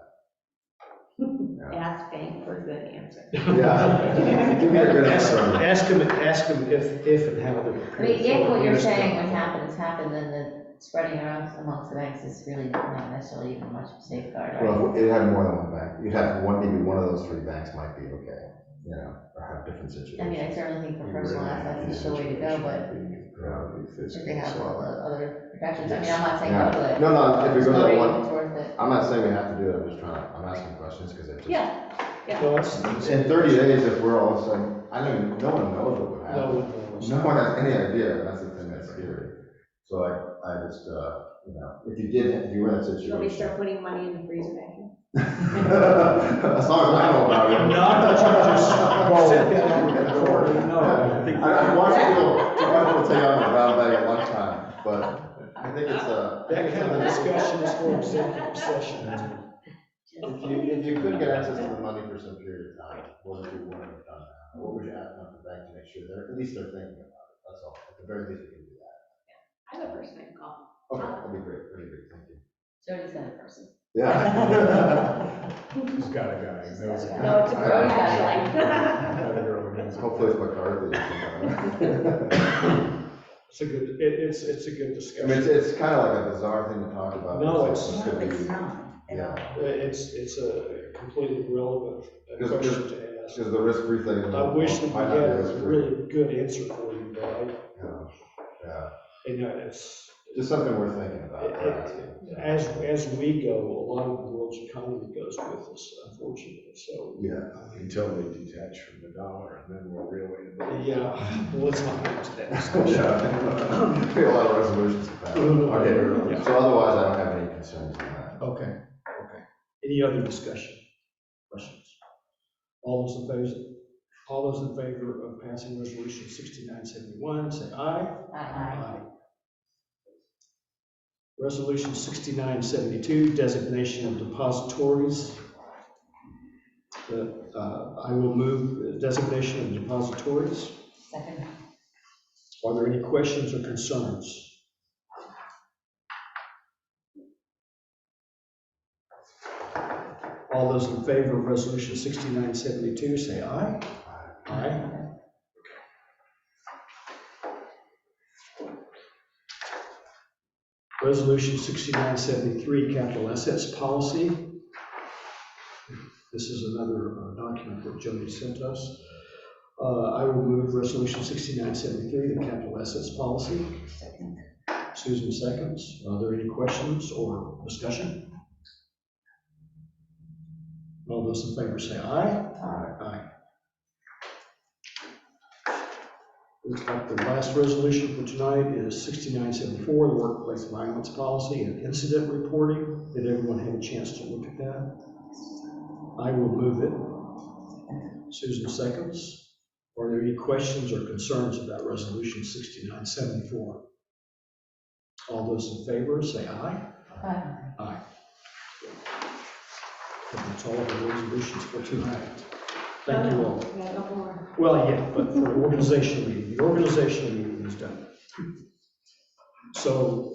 Speaker 4: Ask bank for a good answer.
Speaker 1: Yeah. Give me a good answer.
Speaker 2: Ask them if and how they're.
Speaker 6: I mean, if what you're saying has happened, then the spreading around amongst the banks is really not necessarily even much safeguard, right?
Speaker 1: Well, it had more than one bank. You'd have maybe one of those 3 banks might be okay, or have different situations.
Speaker 6: I mean, I certainly think for personal assets is the way to go, but if they have all the other protections, I mean, I'm not saying
Speaker 1: Yeah.
Speaker 6: go to it.
Speaker 1: No, if we go to that one,
Speaker 6: It's worth it.
Speaker 1: I'm not saying we have to do it, I'm asking questions because it just.
Speaker 4: Yeah,
Speaker 2: No, it's,
Speaker 1: In 30 days, if we're all of a sudden, no one knows what would
Speaker 2: no
Speaker 1: happen.
Speaker 2: one knows.
Speaker 1: No one has any idea, that's the thing that's scary. So I just, if you were in that
Speaker 4: you want me to
Speaker 1: situation.
Speaker 4: start putting money in the freezer bank?
Speaker 1: As long as I know about it.
Speaker 2: No, I thought you were just sit down and record. No, I don't think.
Speaker 1: I watch people take out my brown bag at lunchtime, but I think it's,
Speaker 2: That kind of discussion is for executive session.
Speaker 1: if you couldn't get access to the money for some period of time, what would you want to have done now? What would you ask the bank to make sure at least they're thinking about it, that's all, at the very least we can do that.
Speaker 4: I have a person I can call.
Speaker 1: Okay, that'd be great, thank you.
Speaker 6: Jody's got a person.
Speaker 1: Yeah.
Speaker 7: He's got a guy, he knows a guy.
Speaker 4: No, it's a girl, actually.
Speaker 7: Got a girl who knows a guy.
Speaker 1: Hopefully it's McCarthy.
Speaker 2: It's a good, it's a good
Speaker 1: I mean,
Speaker 2: discussion.
Speaker 1: it's kind of like a bizarre thing to talk about.
Speaker 2: No,
Speaker 1: because
Speaker 2: it's-
Speaker 1: it could be-
Speaker 3: It's not.
Speaker 1: Yeah,
Speaker 2: It's a completely relevant
Speaker 1: Just-
Speaker 2: question to ask.
Speaker 1: because the risk-free thing.
Speaker 2: I wish that we
Speaker 1: might not
Speaker 2: had
Speaker 1: be
Speaker 2: a
Speaker 1: risk-free.
Speaker 2: really good answer for you, but
Speaker 1: Yeah,
Speaker 2: it's,
Speaker 1: just something we're thinking about, or asking.
Speaker 2: as we go, a lot of the world's economy goes with us, unfortunately, so.
Speaker 1: Yeah.
Speaker 7: Until they detach from the dollar, and then we're really in the.
Speaker 2: Yeah, well, let's not get into that discussion.
Speaker 1: Yeah. We have a lot of resolutions to pass. Okay,
Speaker 2: Yeah.
Speaker 1: so otherwise, I don't have any concerns on that.
Speaker 2: Okay. Any other discussion, questions? All those in favor of passing resolution 6971, say aye.
Speaker 6: Aye.
Speaker 2: Resolution 6972, designation of depositories. I will move designation of depositories.
Speaker 6: Second.
Speaker 2: Are there any questions or concerns? All those in favor of resolution 6972, say aye. Aye. Resolution 6973, capital assets policy. This is another document that Jody sent us. I will move resolution 6973, the capital assets policy.
Speaker 3: Second.
Speaker 2: Susan seconds. Are there any questions or discussion? All those in favor say aye. Aye. Looks like the last resolution for tonight is 6974, the workplace violence policy and incident reporting. Did everyone have a chance to look at that? I will move it. Susan seconds. Are there any questions or concerns about resolution 6974? All those in favor say aye.
Speaker 6: Aye.
Speaker 2: Aye. That's all of the resolutions for tonight. Thank you all.
Speaker 4: Yeah, no more.
Speaker 2: Well, yeah, but for the organizational meeting, the organizational meeting is done. So,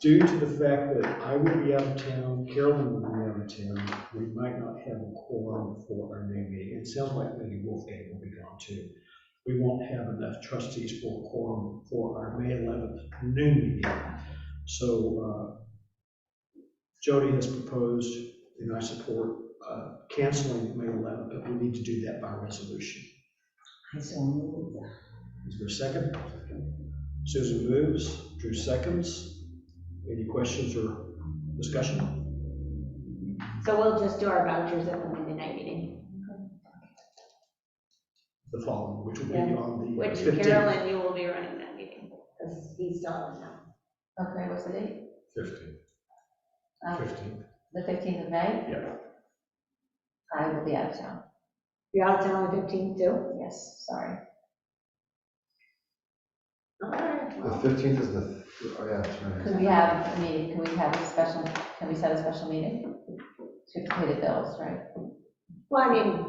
Speaker 2: due to the fact that I will be out of town, Carolyn will be out of town, we might not have a quorum for our May meeting. It sounds like maybe Wolfgang will be gone too. We won't have enough trustees for a quorum for our May 11th noon meeting. So, Jody has proposed, and I support, canceling May 11th, but we need to do that by resolution.
Speaker 3: I so moved.
Speaker 2: Is there a second? Susan moves, Drew seconds. Any questions or discussion?
Speaker 4: So we'll just do our vouchers at the Monday night meeting,
Speaker 2: The following, which will be
Speaker 4: Yeah.
Speaker 2: on the
Speaker 4: which
Speaker 2: 15th.
Speaker 4: Carolyn, you will be running that meeting, because he's still on now.
Speaker 6: Okay, what's the date?
Speaker 2: 15th.
Speaker 6: Uh,
Speaker 2: 15th.
Speaker 6: The 15th of May?
Speaker 2: Yeah.
Speaker 6: I will be out of town.
Speaker 4: You're out of town on the 15th too?
Speaker 6: Yes, sorry.
Speaker 4: All right,
Speaker 1: The
Speaker 4: well,
Speaker 1: 15th is the, oh yeah, that's right.
Speaker 6: Could we have a meeting, can we have a special, can we set a special meeting? To pay the bills, right?
Speaker 4: well, I mean,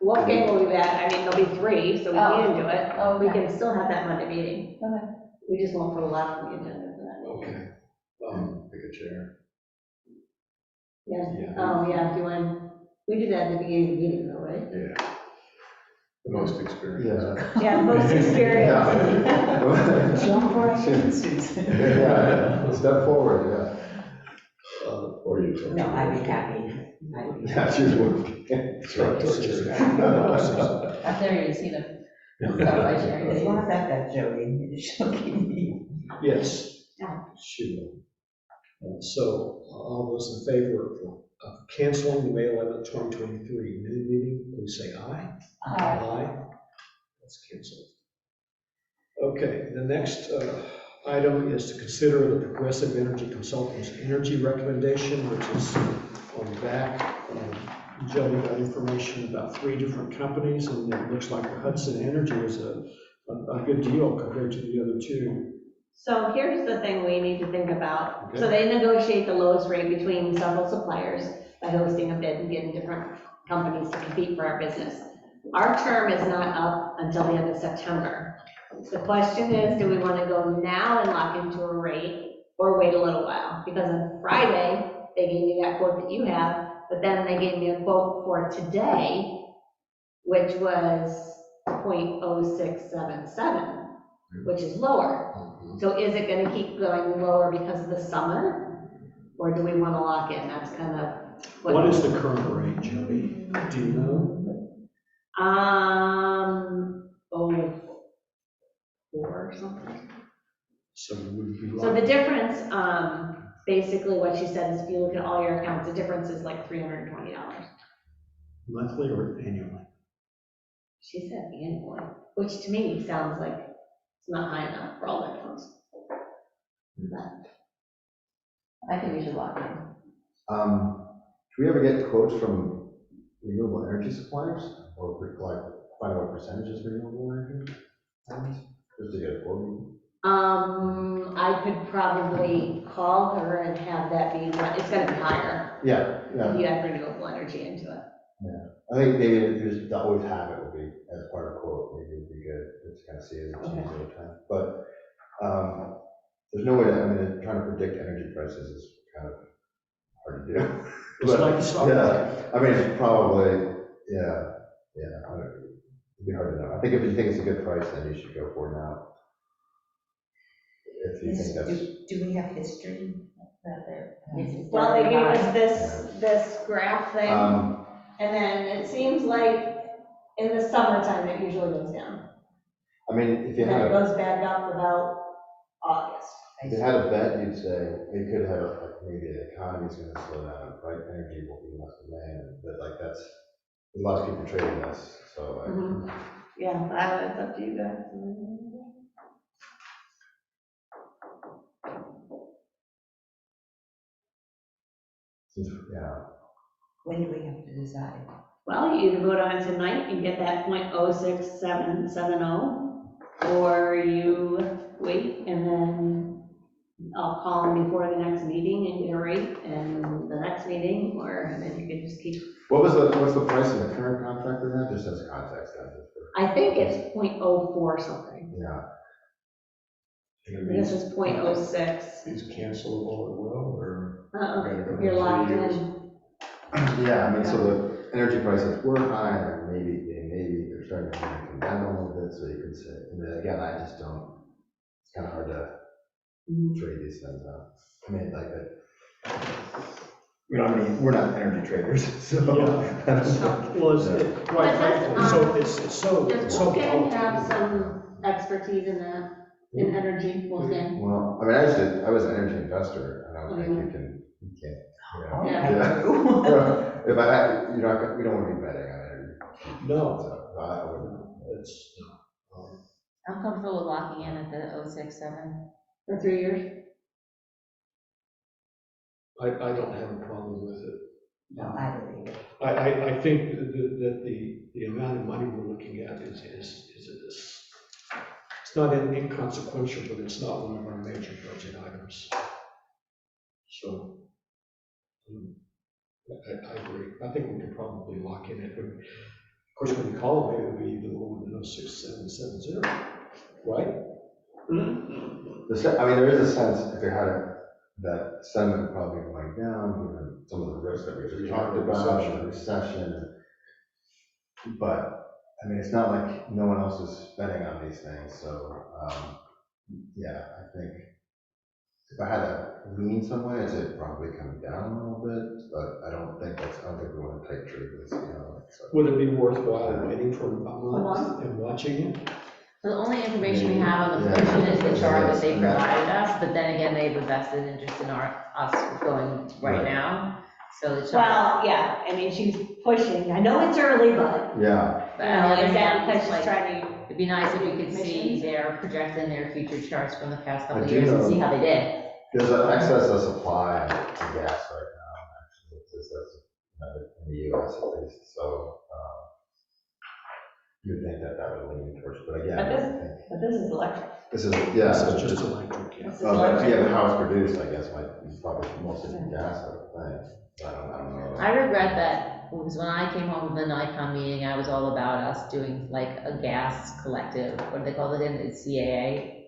Speaker 4: Wolfgang will be back, I mean, there'll be three, so we can do it.
Speaker 6: Oh,
Speaker 4: We
Speaker 6: okay.
Speaker 4: can still have that Monday meeting.
Speaker 6: Okay.
Speaker 4: We just won't put a lot on the agenda for that meeting.
Speaker 2: Okay.
Speaker 7: Pick a chair.
Speaker 4: Yeah,
Speaker 2: Yeah.
Speaker 4: oh, yeah, if you want, we do that at the beginning of the meeting though, right?
Speaker 7: Yeah. The most experienced.
Speaker 1: Yeah.
Speaker 4: Yeah, most experience.
Speaker 1: Yeah.
Speaker 3: Jump right in, Susan.
Speaker 1: Yeah, step forward, yeah.
Speaker 7: Or you talk.
Speaker 3: No, I'd be happy. I'd be
Speaker 1: Yeah, she's working.
Speaker 2: Thank you, Susan.
Speaker 6: I've never even seen them. Start by sharing
Speaker 3: As
Speaker 6: these.
Speaker 3: long as I've got Jody, she'll give me.
Speaker 2: Yes.
Speaker 4: Yeah.
Speaker 2: She will. So, all those in favor of canceling the May 11th, 2023 noon meeting, please say aye. Aye. That's canceled. Okay, the next item is to consider the Progressive Energy Consultants energy recommendation, which is on the back. Jody got information about 3 different companies, and it looks like the Hudson Energy is a good deal compared to the other 2.
Speaker 4: So here's the thing we need to think about.
Speaker 2: Okay.
Speaker 4: So they negotiate the lowest rate between several suppliers by hosting a bid and getting different companies to compete for our business. Our term is not up until the end of September. The question is, do we want to go now and lock into a rate or wait a little while? Because because on Friday, they gave me that quote that you have, but then they gave me a quote for today, which was 0.0677, which is lower. So is it gonna keep going lower because of the summer? Or do we wanna lock in? That's kind of
Speaker 2: What is the current rate, Jody? Do you know?
Speaker 4: 04 or something.
Speaker 2: So would be
Speaker 4: So the
Speaker 2: like,
Speaker 4: difference, basically what she said is if you look at all your accounts, the difference is like $320.
Speaker 2: monthly or annually?
Speaker 4: She said annually, which to me sounds like it's not high enough for all their accounts.
Speaker 6: I think we should lock in.
Speaker 1: Do we ever get quotes from renewable energy suppliers? Or like, find out what percentage is renewable energy? Just to get a quote?
Speaker 4: I could probably call her and have that be, it's gonna be higher
Speaker 1: Yeah, yeah.
Speaker 4: if you add renewable energy into it.
Speaker 1: I think maybe just to always have it would be, as part of quote, maybe would be good, just kind of see it change over time. But there's no way to, I mean, trying to predict energy prices is kind of hard to do.
Speaker 2: It's like the stock market.
Speaker 1: Yeah, I mean, it's probably, yeah, it'd be hard to know. I think if you think it's a good price, then you should go for it now. If you think that's,
Speaker 3: Do we have history that they're?
Speaker 4: Well, they gave us this graph thing, and then it seems like in the summertime, it usually goes down.
Speaker 1: I mean, if you
Speaker 4: And then
Speaker 1: had
Speaker 4: it goes back up about August.
Speaker 1: if you had a bet, you'd say it could have, like, maybe the economy's gonna slow down, right? Energy will be less demand, but like that's, there's a lot of people trading this, so like.
Speaker 4: Yeah, it's up to you guys.
Speaker 1: Yeah,
Speaker 3: When do we have to decide?
Speaker 4: Well, you either vote on it tonight and get that 0.06770, or you wait and then I'll call them before the next meeting and get a rate and the next meeting, or then you could just keep.
Speaker 1: what's the price of the current contract in that, just as context, then?
Speaker 4: I think it's 0.04 something.
Speaker 1: Yeah,
Speaker 4: This is 0.06.
Speaker 7: Is cancelable at will, or? gotta go
Speaker 4: You're
Speaker 7: for
Speaker 4: locked
Speaker 7: 3 years?
Speaker 4: in.
Speaker 1: yeah, I mean, so the energy prices were high, and maybe they're starting to come down a little bit, so you could say, and then again, I just don't, it's kind of hard to trade these things out. I mean, like, we're not energy traders, so.
Speaker 2: Well, it's, quite
Speaker 4: But that's,
Speaker 2: frankly, it's so
Speaker 4: Does Wolfgang
Speaker 2: volatile.
Speaker 4: have some expertise in that, in energy, Wolfgang?
Speaker 1: Well, I mean, I was an energy investor, I don't think you can't, you know.
Speaker 4: Yeah.
Speaker 1: If I had, we don't want to be betting on energy.
Speaker 2: No.
Speaker 1: So, I wouldn't.
Speaker 2: It's,
Speaker 6: I'm comfortable with locking in at the 067.
Speaker 4: For 3 years?
Speaker 2: I don't have a problem with it.
Speaker 3: No, I don't either.
Speaker 2: I think that the amount of money we're looking at is it's not inconsequential, but it's not one of our major budget items. So, I agree. I think we could probably lock in it. Of course, when we call it, it would be the 06770, right?
Speaker 1: I mean, there is a sense, if you had that sentiment probably going down, given some of the risks that we just talked about, and the recession. But, I mean, it's not like no one else is betting on these things, so, yeah, I think if I had to lean some way, I'd say it'd probably come down a little bit, but I don't think we want to tight trade this, you know, like, so.
Speaker 2: Would it be worthwhile waiting for a month and watching it?
Speaker 6: So the only information we have on the portion is the chart that they provided us, but then again, they have a vested interest in us going right now. So the chart.
Speaker 4: Well, yeah, I mean, she's pushing, I know it's early, but,
Speaker 1: Yeah,
Speaker 6: But
Speaker 4: you
Speaker 6: on
Speaker 4: know,
Speaker 6: the other
Speaker 4: it's down
Speaker 6: hand,
Speaker 4: because
Speaker 6: it's
Speaker 4: she's
Speaker 6: like,
Speaker 4: trying to.
Speaker 6: it'd be nice if we could see
Speaker 4: Commissions.
Speaker 6: their projecting their future charts from the past couple
Speaker 1: I
Speaker 6: of
Speaker 1: do
Speaker 6: years and
Speaker 1: know-
Speaker 6: see how they did.
Speaker 1: there's an excess of supply of gas right now, actually, in the US at least, so, you would think that would lean towards, but again, I think.
Speaker 4: But this is electric.
Speaker 1: This is, yeah.
Speaker 2: This is just electric, yeah.
Speaker 4: This is
Speaker 1: Well,
Speaker 4: electric.
Speaker 1: yeah, how it's produced, I guess, might be probably mostly from gas, I would think. I don't know.
Speaker 6: I regret that, because when I came home from the NICOM meeting, I was all about us doing like a gas collective, what do they call it in, it's CAA.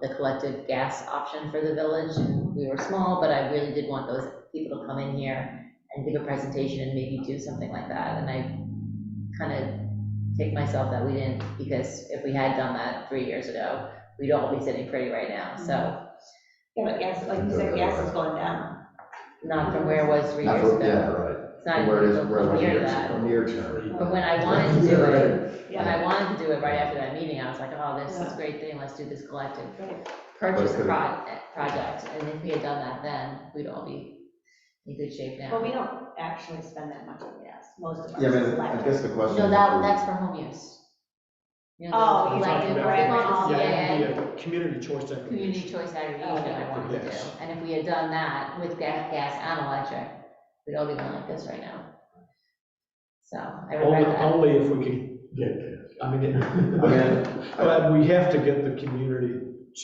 Speaker 6: the collective gas option for the village. And we were small, but I really did want those people to come in here and give a presentation and maybe do something like that. And I kind of kick myself that we didn't, because if we had done that 3 years ago, we'd all be sitting pretty right now. So
Speaker 4: Yeah, but gas, like you said, gas is going down.
Speaker 6: not from where it was 3
Speaker 1: Not
Speaker 6: years
Speaker 1: for,
Speaker 6: ago.
Speaker 1: yeah, right.
Speaker 6: It's not
Speaker 1: From where it is,
Speaker 6: even
Speaker 1: where it was
Speaker 6: near that.
Speaker 1: near term.
Speaker 6: But when I wanted to do it,
Speaker 4: Yeah.
Speaker 6: when I wanted to do it right after that meeting, I was like, oh, this is a great thing, let's do this collective
Speaker 4: Right.
Speaker 6: purchase
Speaker 1: But it
Speaker 6: project. And if we had done that then, we'd all be in good shape now.
Speaker 4: But we don't actually spend that much on gas, most of us.
Speaker 1: Yeah, I mean, I
Speaker 4: electric.
Speaker 1: guess the question.
Speaker 6: No,
Speaker 1: is
Speaker 6: that's for home use. You know,
Speaker 4: Oh,
Speaker 6: the
Speaker 4: you're talking
Speaker 6: collective,
Speaker 4: about-
Speaker 6: yeah,
Speaker 2: Yeah, the community choice
Speaker 6: community
Speaker 2: declaration.
Speaker 6: choice aggregation
Speaker 4: Okay.
Speaker 6: I wanted to do.
Speaker 2: Yes.
Speaker 6: And if we had done that with gas and electric, we'd all be going like this right now. So I regret that.
Speaker 2: Only if we can,
Speaker 7: Get there.
Speaker 2: I mean, but we have to get the community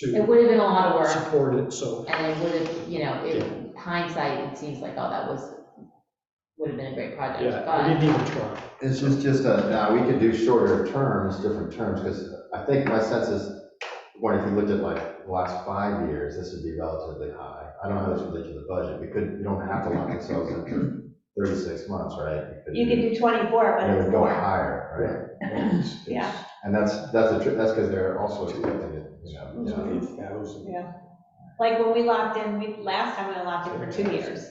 Speaker 6: It
Speaker 2: to
Speaker 6: would have been a lot of work,
Speaker 2: support it, so.
Speaker 6: and it would have, you know, in hindsight, it seems like, oh, that would have been a great project,
Speaker 2: Yeah, we
Speaker 6: but
Speaker 2: didn't even try.
Speaker 1: It's just, now, we could do shorter terms, different terms, because I think my sense is, well, if you looked at like the last 5 years, this would be relatively high. I don't know how this relates to the budget, you don't have to lock yourselves in for 36 months, right?
Speaker 4: You could do 24, but
Speaker 1: It
Speaker 4: it's
Speaker 1: would go
Speaker 4: more.
Speaker 1: higher, right?
Speaker 4: Yeah.
Speaker 1: And that's because they're also expecting it, you know.
Speaker 7: 8,000.
Speaker 4: Yeah. Like when we locked in, last time we locked in for 2 years.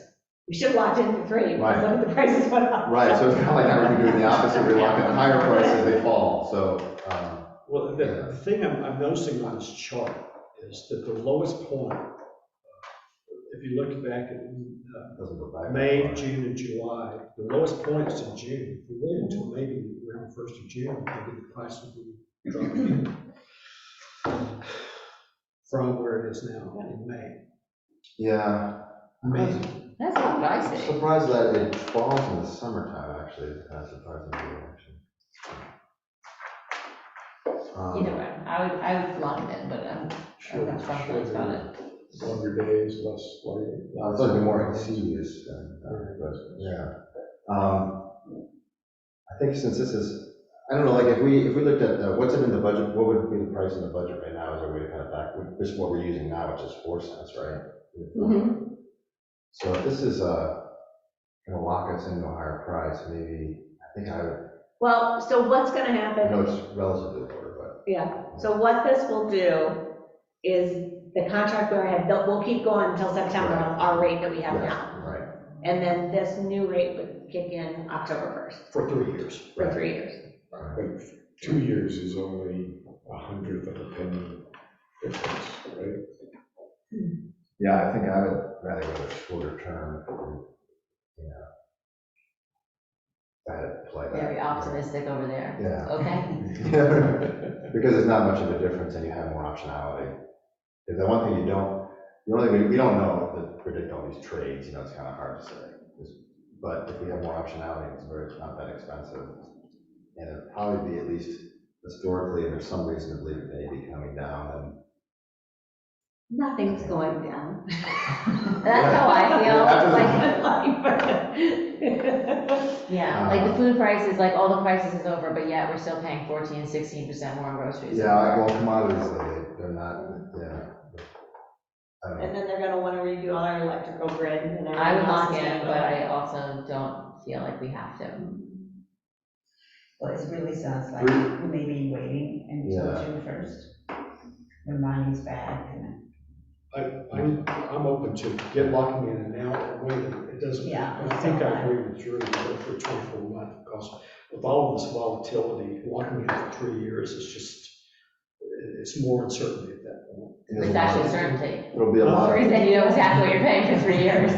Speaker 4: We should have locked in for 3, because
Speaker 1: Right.
Speaker 4: look at the prices went up.
Speaker 1: Right, so it's kind of like now we're doing the opposite, we're locking the higher prices, they fall, so,
Speaker 2: Well, the thing I'm noticing on this chart is that the lowest point, if you look back at
Speaker 1: doesn't go back. that
Speaker 2: May,
Speaker 1: far.
Speaker 2: June, and July, the lowest point is in June. If we wait until maybe around the 1st of June, maybe the price will be dropping from where it is now in May.
Speaker 1: Yeah.
Speaker 2: Amazing.
Speaker 6: that's not what I
Speaker 1: I'm
Speaker 6: see.
Speaker 1: surprised that it falls in the summertime, actually, it's kind of surprising to me, actually.
Speaker 6: Either way, I would lock it in, but I've got strong feelings about it.
Speaker 7: Longer days, less lighting.
Speaker 1: It's going to be more insidious than, but, yeah. I think since this is, I don't know, like, if we looked at, what's it in the budget, what would be the price in the budget right now, is there a way to kind of back, which is what we're using now, which is 4 cents, right?
Speaker 4: Mhm.
Speaker 1: So if this is, gonna lock us into a higher price, maybe, I think I would,
Speaker 4: Well, so what's gonna
Speaker 1: I
Speaker 4: happen?
Speaker 1: know it's relatively lower, but.
Speaker 4: Yeah, so what this will do is the contract where I had, we'll keep going until September,
Speaker 1: Right.
Speaker 4: our rate that we have
Speaker 1: Yes,
Speaker 4: now.
Speaker 1: right.
Speaker 4: And then this new rate would kick in October 1st
Speaker 2: For 3 years.
Speaker 4: for 3 years.
Speaker 7: But 2 years is only 1/100 of a penny difference, right?
Speaker 1: Yeah, I think I would rather go a shorter term, you know. If I had to play that.
Speaker 6: Very optimistic over there.
Speaker 1: Yeah.
Speaker 6: Okay.
Speaker 1: Because there's not much of a difference and you have more optionality. Because the one thing we don't know to predict all these trades, you know, it's kind of hard to say. But if we have more optionality, it's not that expensive. And it'll probably be, at least historically, and there's some reason to believe it may be coming down,
Speaker 4: Nothing's going down.
Speaker 6: That's how I feel,
Speaker 1: After
Speaker 6: like, yeah, like the food prices, like all the prices is over, but yet we're still paying 14, 16% more on groceries.
Speaker 1: yeah, well, commodities, they're not, yeah. I don't know.
Speaker 4: And then they're gonna wanna redo all our electrical grid and everything
Speaker 6: I would
Speaker 4: else
Speaker 6: lock
Speaker 4: is
Speaker 6: in,
Speaker 4: gonna go
Speaker 6: but
Speaker 4: up.
Speaker 6: I also don't feel like we have to.
Speaker 3: Well, it really sounds like maybe waiting until
Speaker 1: Yeah.
Speaker 3: June 1st, when money's back and.
Speaker 2: I'm open to get locking in and now or waiting. It doesn't,
Speaker 3: Yeah.
Speaker 2: I think I agree with Drew, for 24 months, because with all of this volatility, locking in for 3 years is just, it's more uncertainty at that point.
Speaker 6: It's actually certainty.
Speaker 1: It'll be a lot of.
Speaker 6: Then you know exactly what you're paying for 3 years.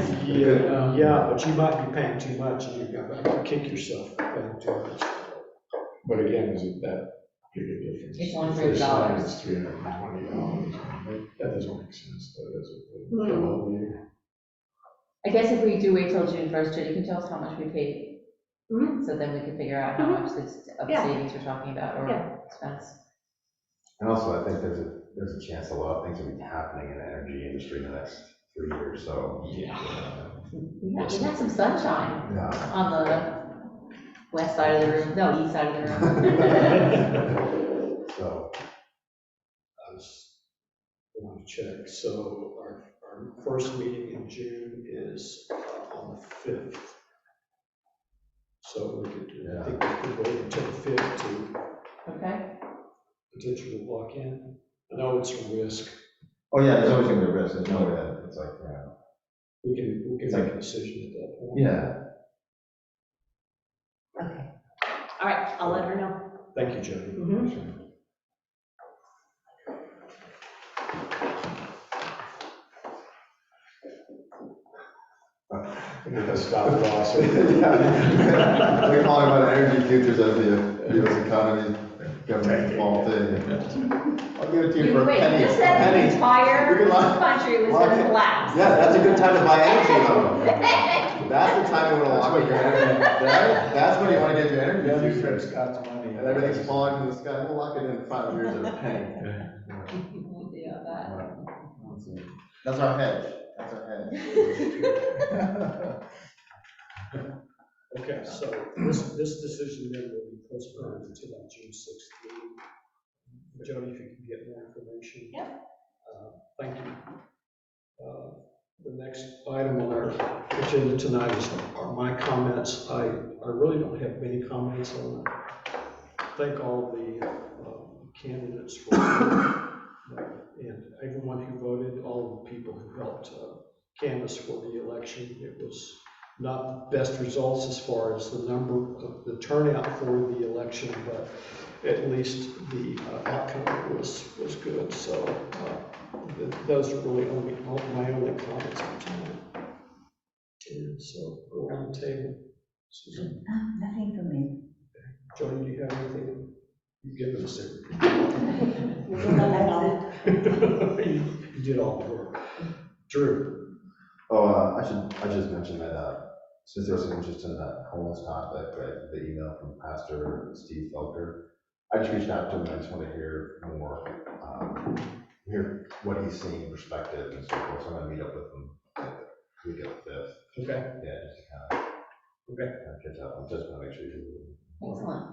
Speaker 2: Yeah, but you might be paying too much and you're gonna kick yourself for paying too much.
Speaker 7: But again, is it that big a difference?
Speaker 6: It's $100.
Speaker 7: For sign, it's $320. That doesn't make sense, though, does it? For the whole year?
Speaker 6: I guess if we do wait till June 1st, Judy can tell us how much we paid.
Speaker 4: Mhm.
Speaker 6: So then we can figure out how much of
Speaker 4: Yeah.
Speaker 6: savings we're talking about, or
Speaker 4: Yeah.
Speaker 6: expense.
Speaker 1: And also, I think there's a chance a lot of things will be happening in the energy industry in the next 3 years, so.
Speaker 2: Yeah.
Speaker 6: We got some sunshine
Speaker 1: Yeah.
Speaker 6: on the west side of the room, no, east side of the room.
Speaker 1: So,
Speaker 2: I was want to check. So our first meeting in June is on the 5th. So we could, I think we could wait until the 5th to
Speaker 3: Okay,
Speaker 2: potentially walk in. I know it's a risk.
Speaker 1: Oh, yeah, there's always gonna be a risk, there's no way that, it's like,
Speaker 2: We can make a decision at that point.
Speaker 1: yeah.
Speaker 6: Okay.
Speaker 4: All right, I'll let her know.
Speaker 2: Thank you, Jody.
Speaker 4: Mhm.
Speaker 7: We need to stop loss.
Speaker 1: Yeah. We're talking about energy futures of the US economy, government small thing. I'll give it to you for a
Speaker 6: Wait,
Speaker 1: penny.
Speaker 6: you just said the
Speaker 1: penny. You
Speaker 6: entire
Speaker 1: can lock-
Speaker 6: country was
Speaker 1: lock
Speaker 6: gonna
Speaker 1: it.
Speaker 6: collapse.
Speaker 1: Yeah, that's a good time to buy energy though. That's the time you wanna lock in your energy. That's when you wanna get your energy futures.
Speaker 7: Scott's money.
Speaker 1: And everything's falling from the sky, we'll lock it in 5 years at a penny.
Speaker 6: Yeah, that.
Speaker 1: That's our hedge, that's our hedge.
Speaker 2: Okay, so this decision then will be postponed until our June 6th meeting. Jody, if you can get more information.
Speaker 4: Yep.
Speaker 2: Thank you. The next item on our agenda tonight are my comments. I really don't have many comments. I want to thank all the candidates for and everyone who voted, all the people who helped canvass for the election. It was not the best results as far as the number of the turnout for the election, but at least the outcome was good. So those are really my only comments on tonight. And so go around the table. Susan,
Speaker 3: nothing for me.
Speaker 2: Jody, do you have anything? You've given us everything. You did all the work. Drew.
Speaker 1: Oh, I just mention that, since there's some interest in that homeless topic, the email from Pastor Steve Felker, I just reached out to him, I just want to hear more, hear what he's seeing, perspective and so forth, so I'm gonna meet up with him the week of the 5th.
Speaker 2: Okay.
Speaker 1: Yeah, just to kind
Speaker 2: Okay.
Speaker 1: of catch up, I just want to make sure you.
Speaker 3: Excellent.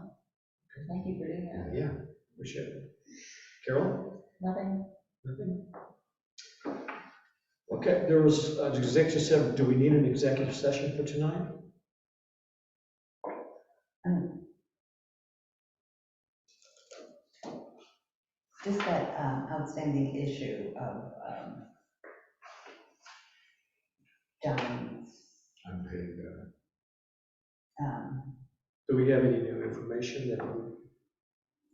Speaker 3: Thank you for doing that.
Speaker 2: Yeah, appreciate it. Carol?
Speaker 3: Nothing?
Speaker 2: Nothing? Okay, there was an executive session. Do we need an executive session for tonight?
Speaker 3: Just that outstanding issue of John's,
Speaker 7: Unpaid,
Speaker 2: Do we have any new information that we?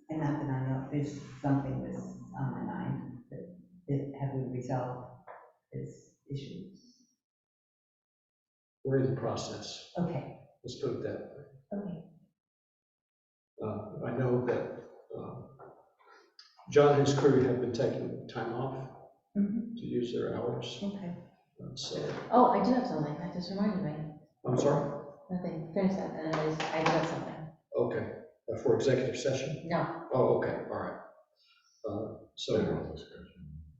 Speaker 3: and not that I know, there's something that's on my mind, that have we resolved this issue?
Speaker 2: We're in the process.
Speaker 3: Okay,
Speaker 2: Let's put it that way.
Speaker 3: okay.
Speaker 2: I know that John and his crew have been taking time off
Speaker 3: Mhm.
Speaker 2: to use their hours.
Speaker 3: Okay.
Speaker 2: So,
Speaker 6: Oh, I do have something, that just reminded me.
Speaker 2: I'm sorry?
Speaker 6: Nothing, finish that, and I do have something.
Speaker 2: Okay, for executive session?
Speaker 6: No,
Speaker 2: Oh, okay, all right. So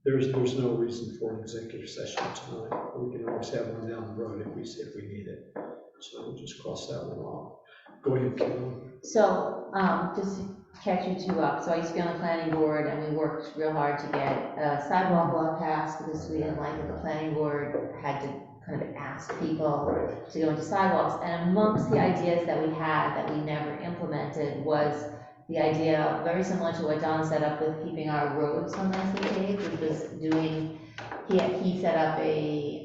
Speaker 2: there's no reason for an executive session tonight. We can always have one down the road if we need it. So we'll just cross that one off. Go ahead, Kim.
Speaker 6: so, just to catch you two up, so I used to be on the planning board, and we worked real hard to get a sidewalk law passed, because we didn't like that the planning board had to kind of ask people to go into sidewalks, and amongst the ideas that we had that we never implemented was the idea, very similar to what Don set up with keeping our roads so nicely paved, which was doing, he set up a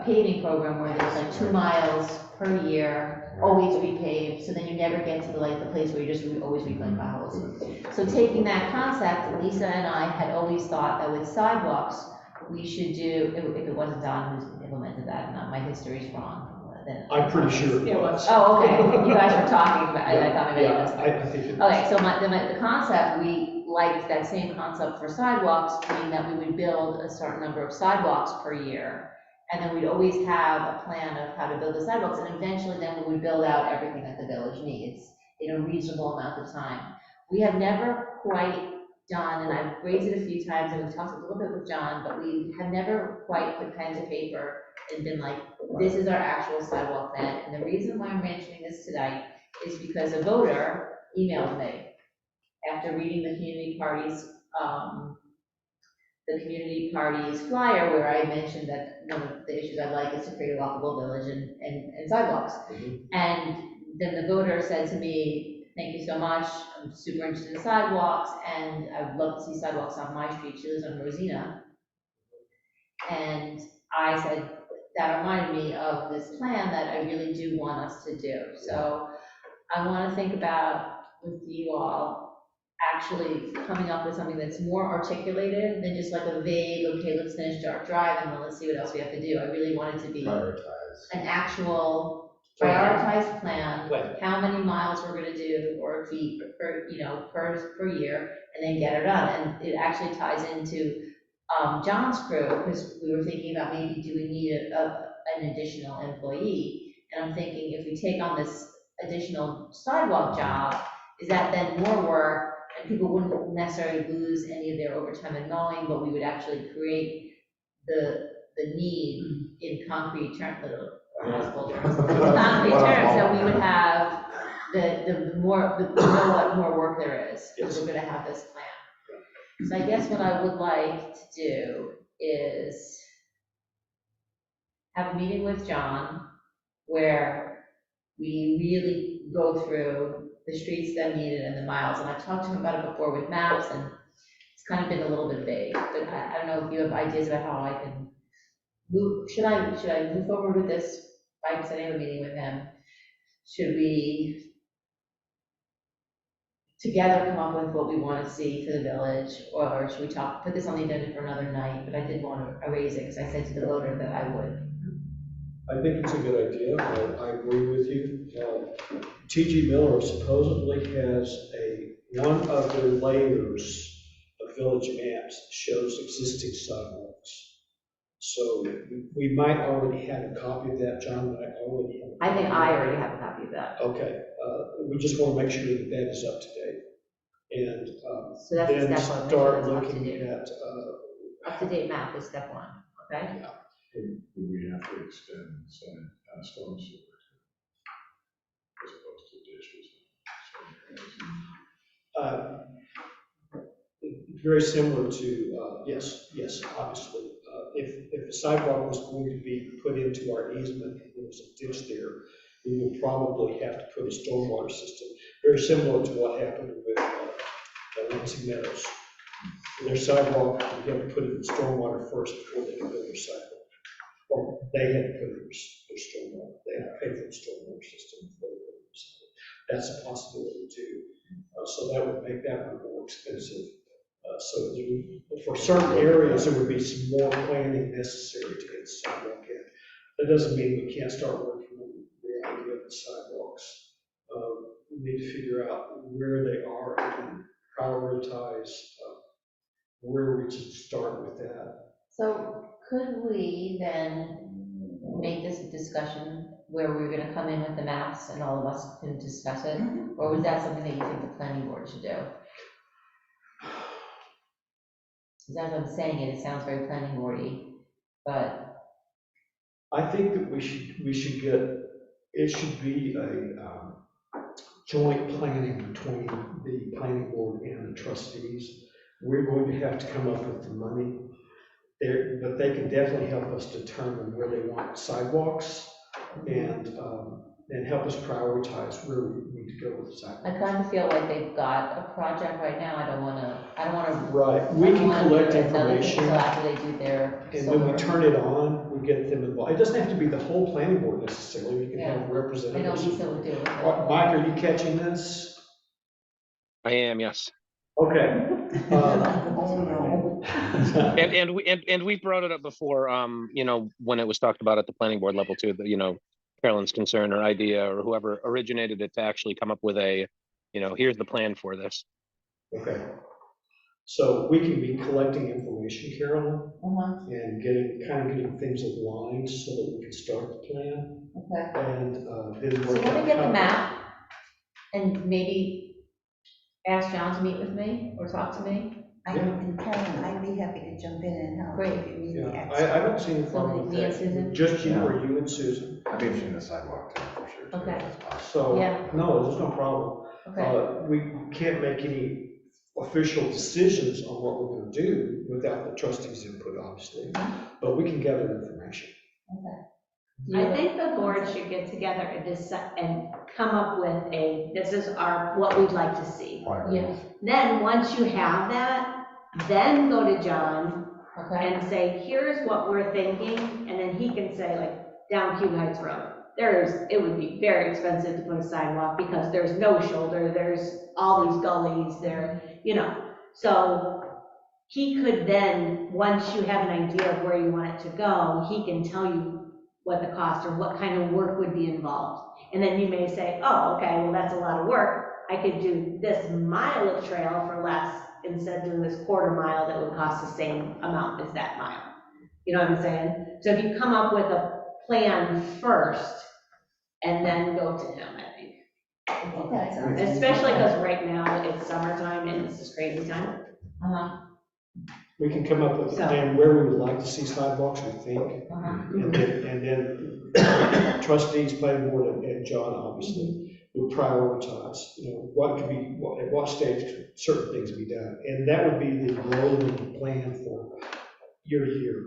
Speaker 6: paving program where there's like 2 miles per year, always repaved, so then you never get to the place where you're just always replaying potholes. So taking that concept, Lisa and I had always thought that with sidewalks, we should do, if it wasn't Don who implemented that, and my history is wrong, then.
Speaker 2: I'm pretty sure it was.
Speaker 6: Oh, okay, you guys were talking about, I thought maybe I missed it.
Speaker 2: I think it is.
Speaker 6: Okay, so the concept, we liked that same concept for sidewalks, being that we would build a certain number of sidewalks per year. And then we'd always have a plan of how to build the sidewalks, and eventually then we would build out everything that the village needs in a reasonable amount of time. We have never quite done, and I've raised it a few times, and we've talked a little bit with John, but we have never quite put pen to paper and been like, this is our actual sidewalk plan. And the reason why I'm mentioning this tonight is because a voter emailed me after reading the community party's the community parties flyer where I mentioned that one of the issues I'd like is to create a walkable village and sidewalks.
Speaker 2: Mhm.
Speaker 6: And then the voter said to me, thank you so much, I'm super interested in sidewalks, and I would love to see sidewalks on my street. She lives on Rosina. And I said, that reminded me of this plan that I really do want us to do. So I want to think about with you all, actually coming up with something that's more articulated than just like a vague, okay, let's finish Dark Drive and then let's see what else we have to do. I really want it to be
Speaker 1: Prioritize.
Speaker 6: an actual
Speaker 2: Plan.
Speaker 6: prioritized plan,
Speaker 2: Plan.
Speaker 6: how many miles we're gonna do, or feet, per year, and then get it done. And it actually ties into John's crew, because we were thinking about maybe do we need an additional employee? And I'm thinking if we take on this additional sidewalk job, is that then more work? And people wouldn't necessarily lose any of their overtime in mowing, but we would actually create the need in concrete terms, concrete terms, that we would have the more, you know what more work there is, because we're gonna have this plan. So I guess what I would like to do is have a meeting with John where we really go through the streets that need it and the miles. And I've talked to him about it before with maps, and it's kind of been a little bit vague, but I don't know if you have ideas about how I can move. Should I move forward with this by setting up a meeting with him? Should we together come up with what we want to see for the village, or should we put this on the agenda for another night? But I did want to raise it because I said to the voter that I would.
Speaker 2: I think it's a good idea. I agree with you. T.G. Miller supposedly has one of their layers of village maps that shows existing sidewalks. So we might already have a copy of that. John might already have a copy.
Speaker 6: I think I already have a copy of that.
Speaker 2: Okay, we just want to make sure that that is up to date. And
Speaker 6: So that's
Speaker 2: then
Speaker 6: step one.
Speaker 2: start
Speaker 6: Make sure it's
Speaker 2: looking at,
Speaker 6: up-to-date map is step one, okay?
Speaker 2: yeah.
Speaker 7: Would we have to extend storm sewer as opposed to dishes?
Speaker 2: Very similar to, yes, obviously. If a sidewalk was going to be put into our easement and there was a ditch there, we would probably have to put a stormwater system, very similar to what happened with Lansing Meadows. Their sidewalk, we had to put it in stormwater first before they could build their sidewalk. Or they had to put in their stormwater, they had to pay for the stormwater system before they put it in their sidewalk. That's a possibility too. So that would make that one more expensive. So for certain areas, there would be some more planning necessary to get the sidewalk in. That doesn't mean we can't start working on the idea of the sidewalks. We need to figure out where they are and prioritize where we should start with that.
Speaker 6: So could we then make this a discussion where we're gonna come in with the maps and all of us can discuss it? Or was that something that you think the planning board should do? Because as I'm saying it, it sounds very planning boardy, but.
Speaker 2: I think that we should get, it should be a joint planning between the planning board and the trustees. We're going to have to come up with the money there, but they can definitely help us determine where they want sidewalks and help us prioritize where we need to go with the sidewalks.
Speaker 6: I kind of feel like they've got a project right now, I don't wanna.
Speaker 2: Right, we can collect information.
Speaker 6: Until after they do their.
Speaker 2: And when we turn it on, we get them involved. It doesn't have to be the whole planning board necessarily, we can have
Speaker 6: I know
Speaker 2: representatives.
Speaker 6: Lisa would do it.
Speaker 2: Mike, are you catching this?
Speaker 5: I am, yes.
Speaker 2: Okay.
Speaker 5: And we brought it up before, when it was talked about at the planning board level too, Carolyn's concern or idea or whoever originated it to actually come up with here's the plan for this.
Speaker 2: Okay. So we can be collecting information, Carolyn,
Speaker 6: Uh-huh,
Speaker 2: and getting things aligned so that we can start the plan.
Speaker 6: okay.
Speaker 2: And then
Speaker 6: So
Speaker 2: work
Speaker 6: let me
Speaker 2: out
Speaker 6: get the
Speaker 2: how-
Speaker 6: map and maybe ask John to meet with me or talk to me.
Speaker 3: And Carolyn, I'd be happy to jump in and help
Speaker 6: Great.
Speaker 3: if you need
Speaker 2: Yeah,
Speaker 3: the
Speaker 2: I
Speaker 3: extra.
Speaker 2: don't see any problem with
Speaker 6: me and
Speaker 2: that.
Speaker 6: Susan?
Speaker 2: Just you or you and Susan.
Speaker 1: I'd be interested in the sidewalk too, for sure. too,
Speaker 6: Okay.
Speaker 1: if that's possible.
Speaker 2: So,
Speaker 6: Yeah.
Speaker 2: no, there's no problem.
Speaker 6: Okay,
Speaker 2: We can't make any official decisions on what we're gonna do without the trustees' input, obviously, but we can gather information.
Speaker 4: I think the board should get together and decide, and come up with this is what we'd like to see.
Speaker 6: Yeah,
Speaker 4: Then, once you have that, then go to John
Speaker 6: okay,
Speaker 4: and say, here's what we're thinking, and then he can say, like, down Cuba Heights Road, it would be very expensive to put a sidewalk, because there's no shoulder, there's all these gullies there, so he could then, once you have an idea of where you want it to go, he can tell you what the cost or what kind of work would be involved. And then you may say, oh, okay, well, that's a lot of work. I could do this mile of trail for less instead of doing this quarter mile that would cost the same amount as that mile. You know what I'm saying? So if you come up with a plan first and then go to him, I think.
Speaker 6: okay.
Speaker 4: Especially because right now it's summertime and it's this crazy time.
Speaker 6: Uh-huh,
Speaker 2: We can come up with a
Speaker 3: So-
Speaker 2: plan where we would like to see sidewalks, we think,
Speaker 6: uh-huh.
Speaker 2: and then trustees, planning board, and John, obviously, will prioritize, what could be, at what stage could certain things be done. And that would be the rolling plan for year to year.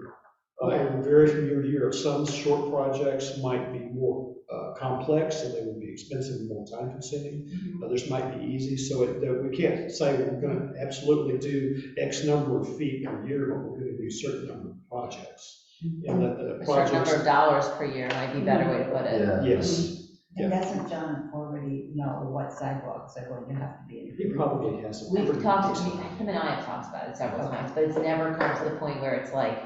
Speaker 2: It would vary from year to year. Some short projects might be more complex, and they would be expensive and more time consuming. Others might be easy, so we can't say we're going to absolutely do X number of feet per year, but we're going to do a certain number of projects. And that the
Speaker 6: A certain
Speaker 2: projects,
Speaker 6: number of dollars per year might be a better way to put it.
Speaker 1: Yeah.
Speaker 2: yes,
Speaker 3: And doesn't John already know what sidewalks are going to have to be?
Speaker 2: he probably has. a
Speaker 6: We've
Speaker 2: pretty
Speaker 6: talked,
Speaker 2: decent-
Speaker 6: him and I have talked about it several times, but it's never come to the point where it's like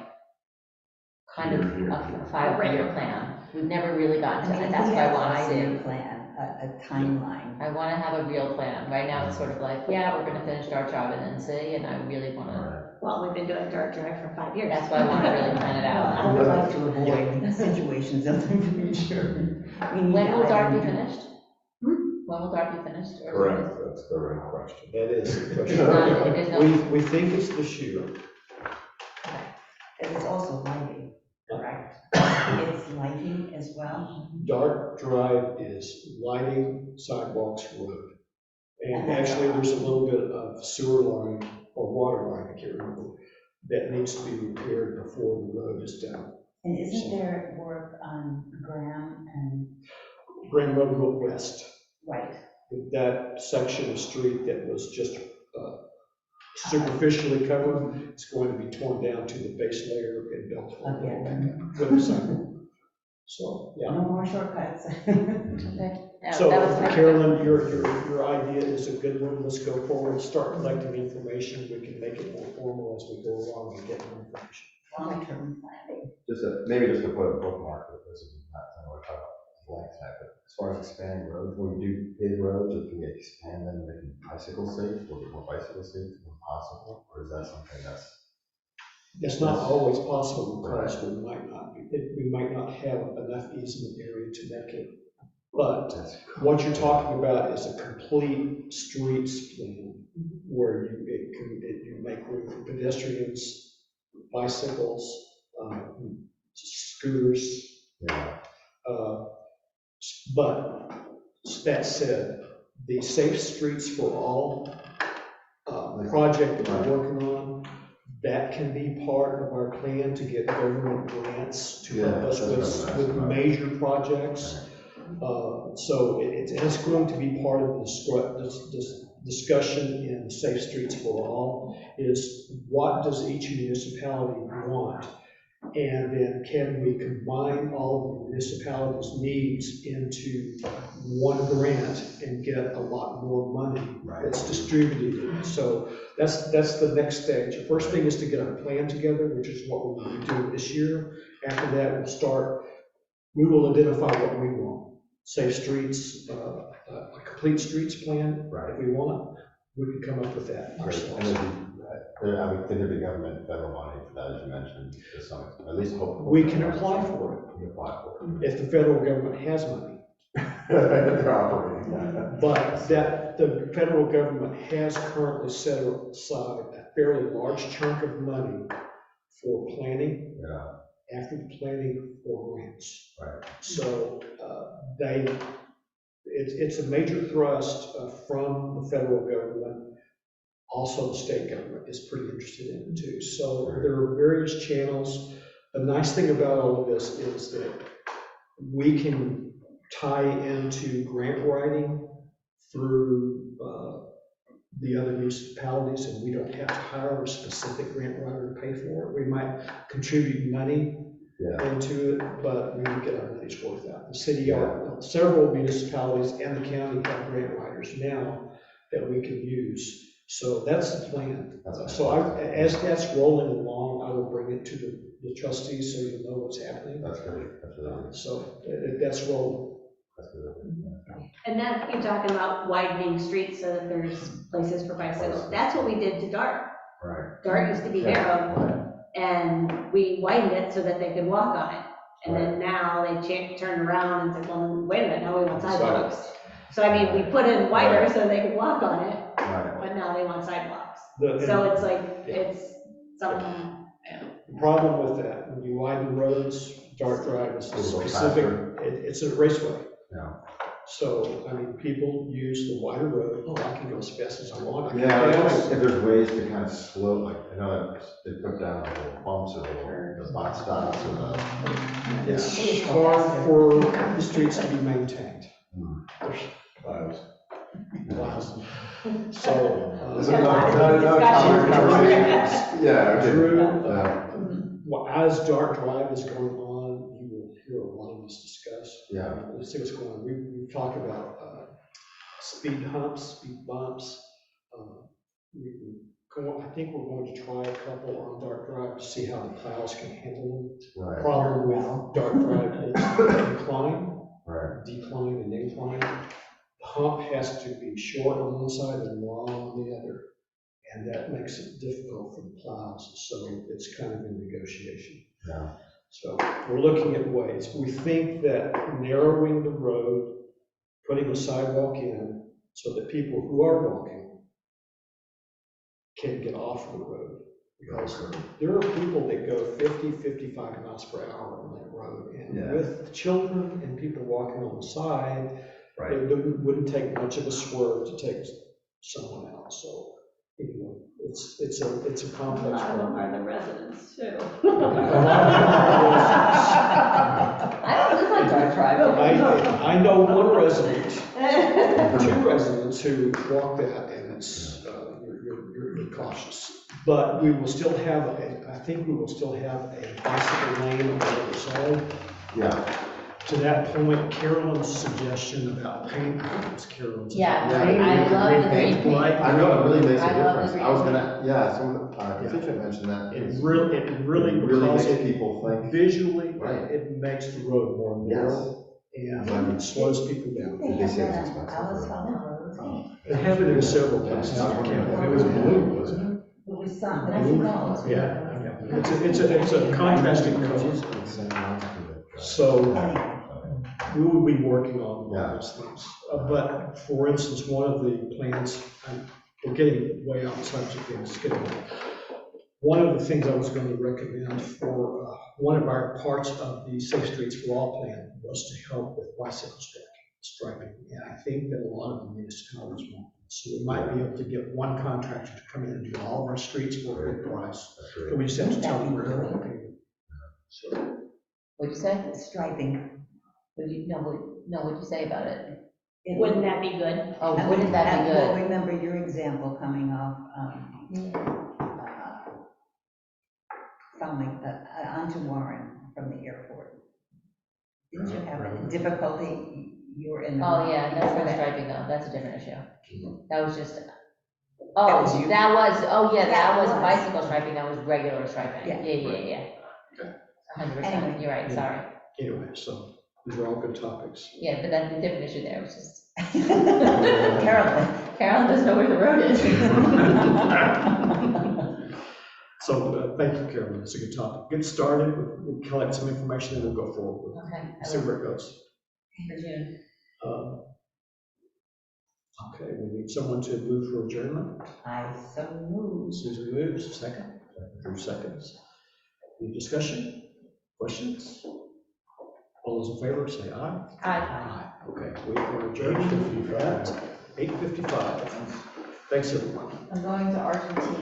Speaker 6: kind of a 5-year plan. We've never really gotten to it, that's what I want to see.
Speaker 3: Plan, a timeline.
Speaker 6: I want to have a real plan. Right now, it's sort of like, yeah, we're gonna finish Dart Job and then see, and I really want to,
Speaker 4: Well, we've been doing Dart Drive for 5 years.
Speaker 6: that's why I want to really plan it out.
Speaker 3: I would like to avoid situations of the future.
Speaker 6: When will Dart be finished? When will Dart be finished? Or is it-
Speaker 7: Correct, that's the right question.
Speaker 2: That is the
Speaker 6: There's no-
Speaker 2: question. We think it's this year.
Speaker 3: And it's also lighting, correct? It's lighting as well.
Speaker 2: Dart Drive is lighting, sidewalks, road. And actually, there's a little bit of sewer line or water line, I can't remember, that needs to be repaired before the road is done.
Speaker 3: And isn't there work on Graham and,
Speaker 2: Grand Road Road West,
Speaker 3: right,
Speaker 2: that section of street that was just superficially covered, it's going to be torn down to the base layer and built all the way back up with the sidewalk. So, yeah.
Speaker 3: no more shortcuts?
Speaker 6: Okay. Yeah,
Speaker 2: So
Speaker 6: that was my-
Speaker 2: Carolyn, your idea is a good one. Let's go forward, start collecting information. We can make it more formal as we go along and get more information.
Speaker 3: Long-term planning.
Speaker 1: Maybe just to put a bookmark with this, is not something we're talking about blank tonight, but as far as expanding roads, when we do paved roads, or can we expand them, making bicycle safe, will be more bicycle safe, when possible, or is that something that's?
Speaker 2: It's not always possible because we might not have enough easement area to make it. But what you're talking about is a complete streets plan where you make room for pedestrians, bicycles, scooters.
Speaker 1: Yeah.
Speaker 2: But that said, the Safe Streets for All project that we're working on, that can be part of our plan to get government grants to help us with major projects. So it's going to be part of this discussion in Safe Streets for All, is what does each municipality want? And then can we combine all of the municipalities' needs into one grant and get a lot more money that's distributed? So that's the next stage. The first thing is to get our plan together, which is what we will be doing this year. After that, we will identify what we want. Safe streets, a complete streets plan, if we want, we can come up with that ourselves.
Speaker 1: I would think there'd be government, federal money for that, as you mentioned, to some extent, at least hopefully.
Speaker 2: We can apply for it
Speaker 1: We can apply for
Speaker 2: if the federal government has money.
Speaker 1: it. They're operating.
Speaker 2: But that the federal government has currently set aside a fairly large chunk of money for planning,
Speaker 1: Yeah,
Speaker 2: after the planning for grants.
Speaker 1: right.
Speaker 2: So it's a major thrust from the federal government also the state government is pretty interested in it too. So there are various channels. The nice thing about all of this is that we can tie into grant writing through the other municipalities, and we don't have to hire a specific grant writer to pay for it. We might contribute money into it, but we would get our money's worth out. The city, several municipalities and the county have grant writers now that we can use. So that's the plan. So as that's rolling along, I will bring it to the trustees so you know what's happening.
Speaker 1: That's great. That's really good.
Speaker 2: So that's rolling.
Speaker 1: That's really good.
Speaker 4: And then you're talking about widening streets so that there's places for bicycles. That's what we did to Dart.
Speaker 1: Right.
Speaker 4: Dart used to be narrow, and we widened it so that they could walk on it. And then now they turned around and said, well, wait a minute, now we want sidewalks. So I mean, we put in wider so they could walk on it, but now they want sidewalks. So it's like, it's something.
Speaker 2: The problem with that, when you widen roads, Dart Drive is specific, it's a raceway.
Speaker 1: Yeah.
Speaker 2: So, I mean, people use the wider road, I can go as fast as I want.
Speaker 1: Yeah, I guess if there's ways to kind of slow, like, I know that they put down the little bumps or the box stops or the.
Speaker 2: It's hard for the streets to be maintained.
Speaker 7: Miles.
Speaker 2: So.
Speaker 1: Is it another conversation? Yeah, okay.
Speaker 2: Drew, as Dart Drive is going on, you will hear a lot of this discussed.
Speaker 1: Yeah.
Speaker 2: Let's see what's going on. We've talked about speed humps, speed bumps. I think we're going to try a couple on Dart Drive to see how the plows can handle them.
Speaker 1: Right.
Speaker 2: Problem with Dart Drive is the incline, decline and incline. The hump has to be short on one side and long on the other. And that makes it difficult for the plows. So it's kind of in negotiation.
Speaker 1: Yeah.
Speaker 2: So we're looking at ways. We think that narrowing the road, putting a sidewalk in so that people who are walking can get off the road. Because there are people that go 50, 55 miles per hour on that road. And with children and people walking on the side, it wouldn't take much of a swerve to take someone out. So anyway, it's a complex
Speaker 4: A lot of them
Speaker 2: problem.
Speaker 4: are the residents too.
Speaker 6: I don't live on Dart Drive.
Speaker 2: I know one resident, two residents who walk that, and it's, you're cautious. But we will still have, I think we will still have a bicycle lane on the other side.
Speaker 1: Yeah.
Speaker 2: To that point, Carolyn's suggestion about paint, Carolyn's.
Speaker 6: Yeah, I love the green paint.
Speaker 1: I know, it really makes a
Speaker 6: I love the
Speaker 1: difference.
Speaker 6: green
Speaker 1: I was gonna, some constituent mentioned that.
Speaker 2: It really
Speaker 1: makes
Speaker 2: because
Speaker 1: people think.
Speaker 2: visually,
Speaker 1: Right.
Speaker 2: it makes the road more narrow, and it slows people down.
Speaker 1: Did they say it's expensive?
Speaker 2: They have it in several places.
Speaker 7: It was blue, wasn't it?
Speaker 3: It was some, that's no.
Speaker 2: Yeah, it's a contrasting color. So we will be working on those things. But for instance, one of the plans, we're getting way off subject here, one of the things I was going to recommend for one of our parts of the Safe Streets for All plan was to help with bicycle striping. And I think that a lot of the municipalities want. So we might be able to get one contractor to come in and do all of our streets for a good price. But we just have to tell them where they're located. So.
Speaker 6: What'd you say?
Speaker 3: Striping.
Speaker 6: What'd you say about it?
Speaker 4: Wouldn't that be good?
Speaker 6: Oh, wouldn't that be
Speaker 3: Well,
Speaker 6: good?
Speaker 3: remember your example coming off, coming onto Warren from the airport. Didn't you have a difficulty? You were in the.
Speaker 6: Oh, yeah, that's not striping though, that's a different issue. That was just,
Speaker 3: was you.
Speaker 6: that was
Speaker 3: was.
Speaker 6: bicycle striping, that was regular striping.
Speaker 3: Yeah.
Speaker 6: Yeah. 100%,
Speaker 3: Anyway.
Speaker 6: you're right, sorry.
Speaker 2: Anyway, so these are all good topics.
Speaker 6: Yeah, but that's a different issue there, which is.
Speaker 3: Carolyn
Speaker 6: doesn't know where the road is.
Speaker 2: So thank you, Carolyn. It's a good topic. Get started. We'll collect some information and we'll go forward with
Speaker 6: Okay.
Speaker 2: it. See where it goes.
Speaker 6: For June.
Speaker 2: Okay, we need someone to move for adjournment.
Speaker 3: I so moved.
Speaker 2: Susan moves, second. Drew seconds. Any discussion? Questions? All those in favor, say aye.
Speaker 6: Aye.
Speaker 2: Aye. Okay, we are adjourned at 8:55. Thanks, everyone.
Speaker 6: I'm going to Argentina.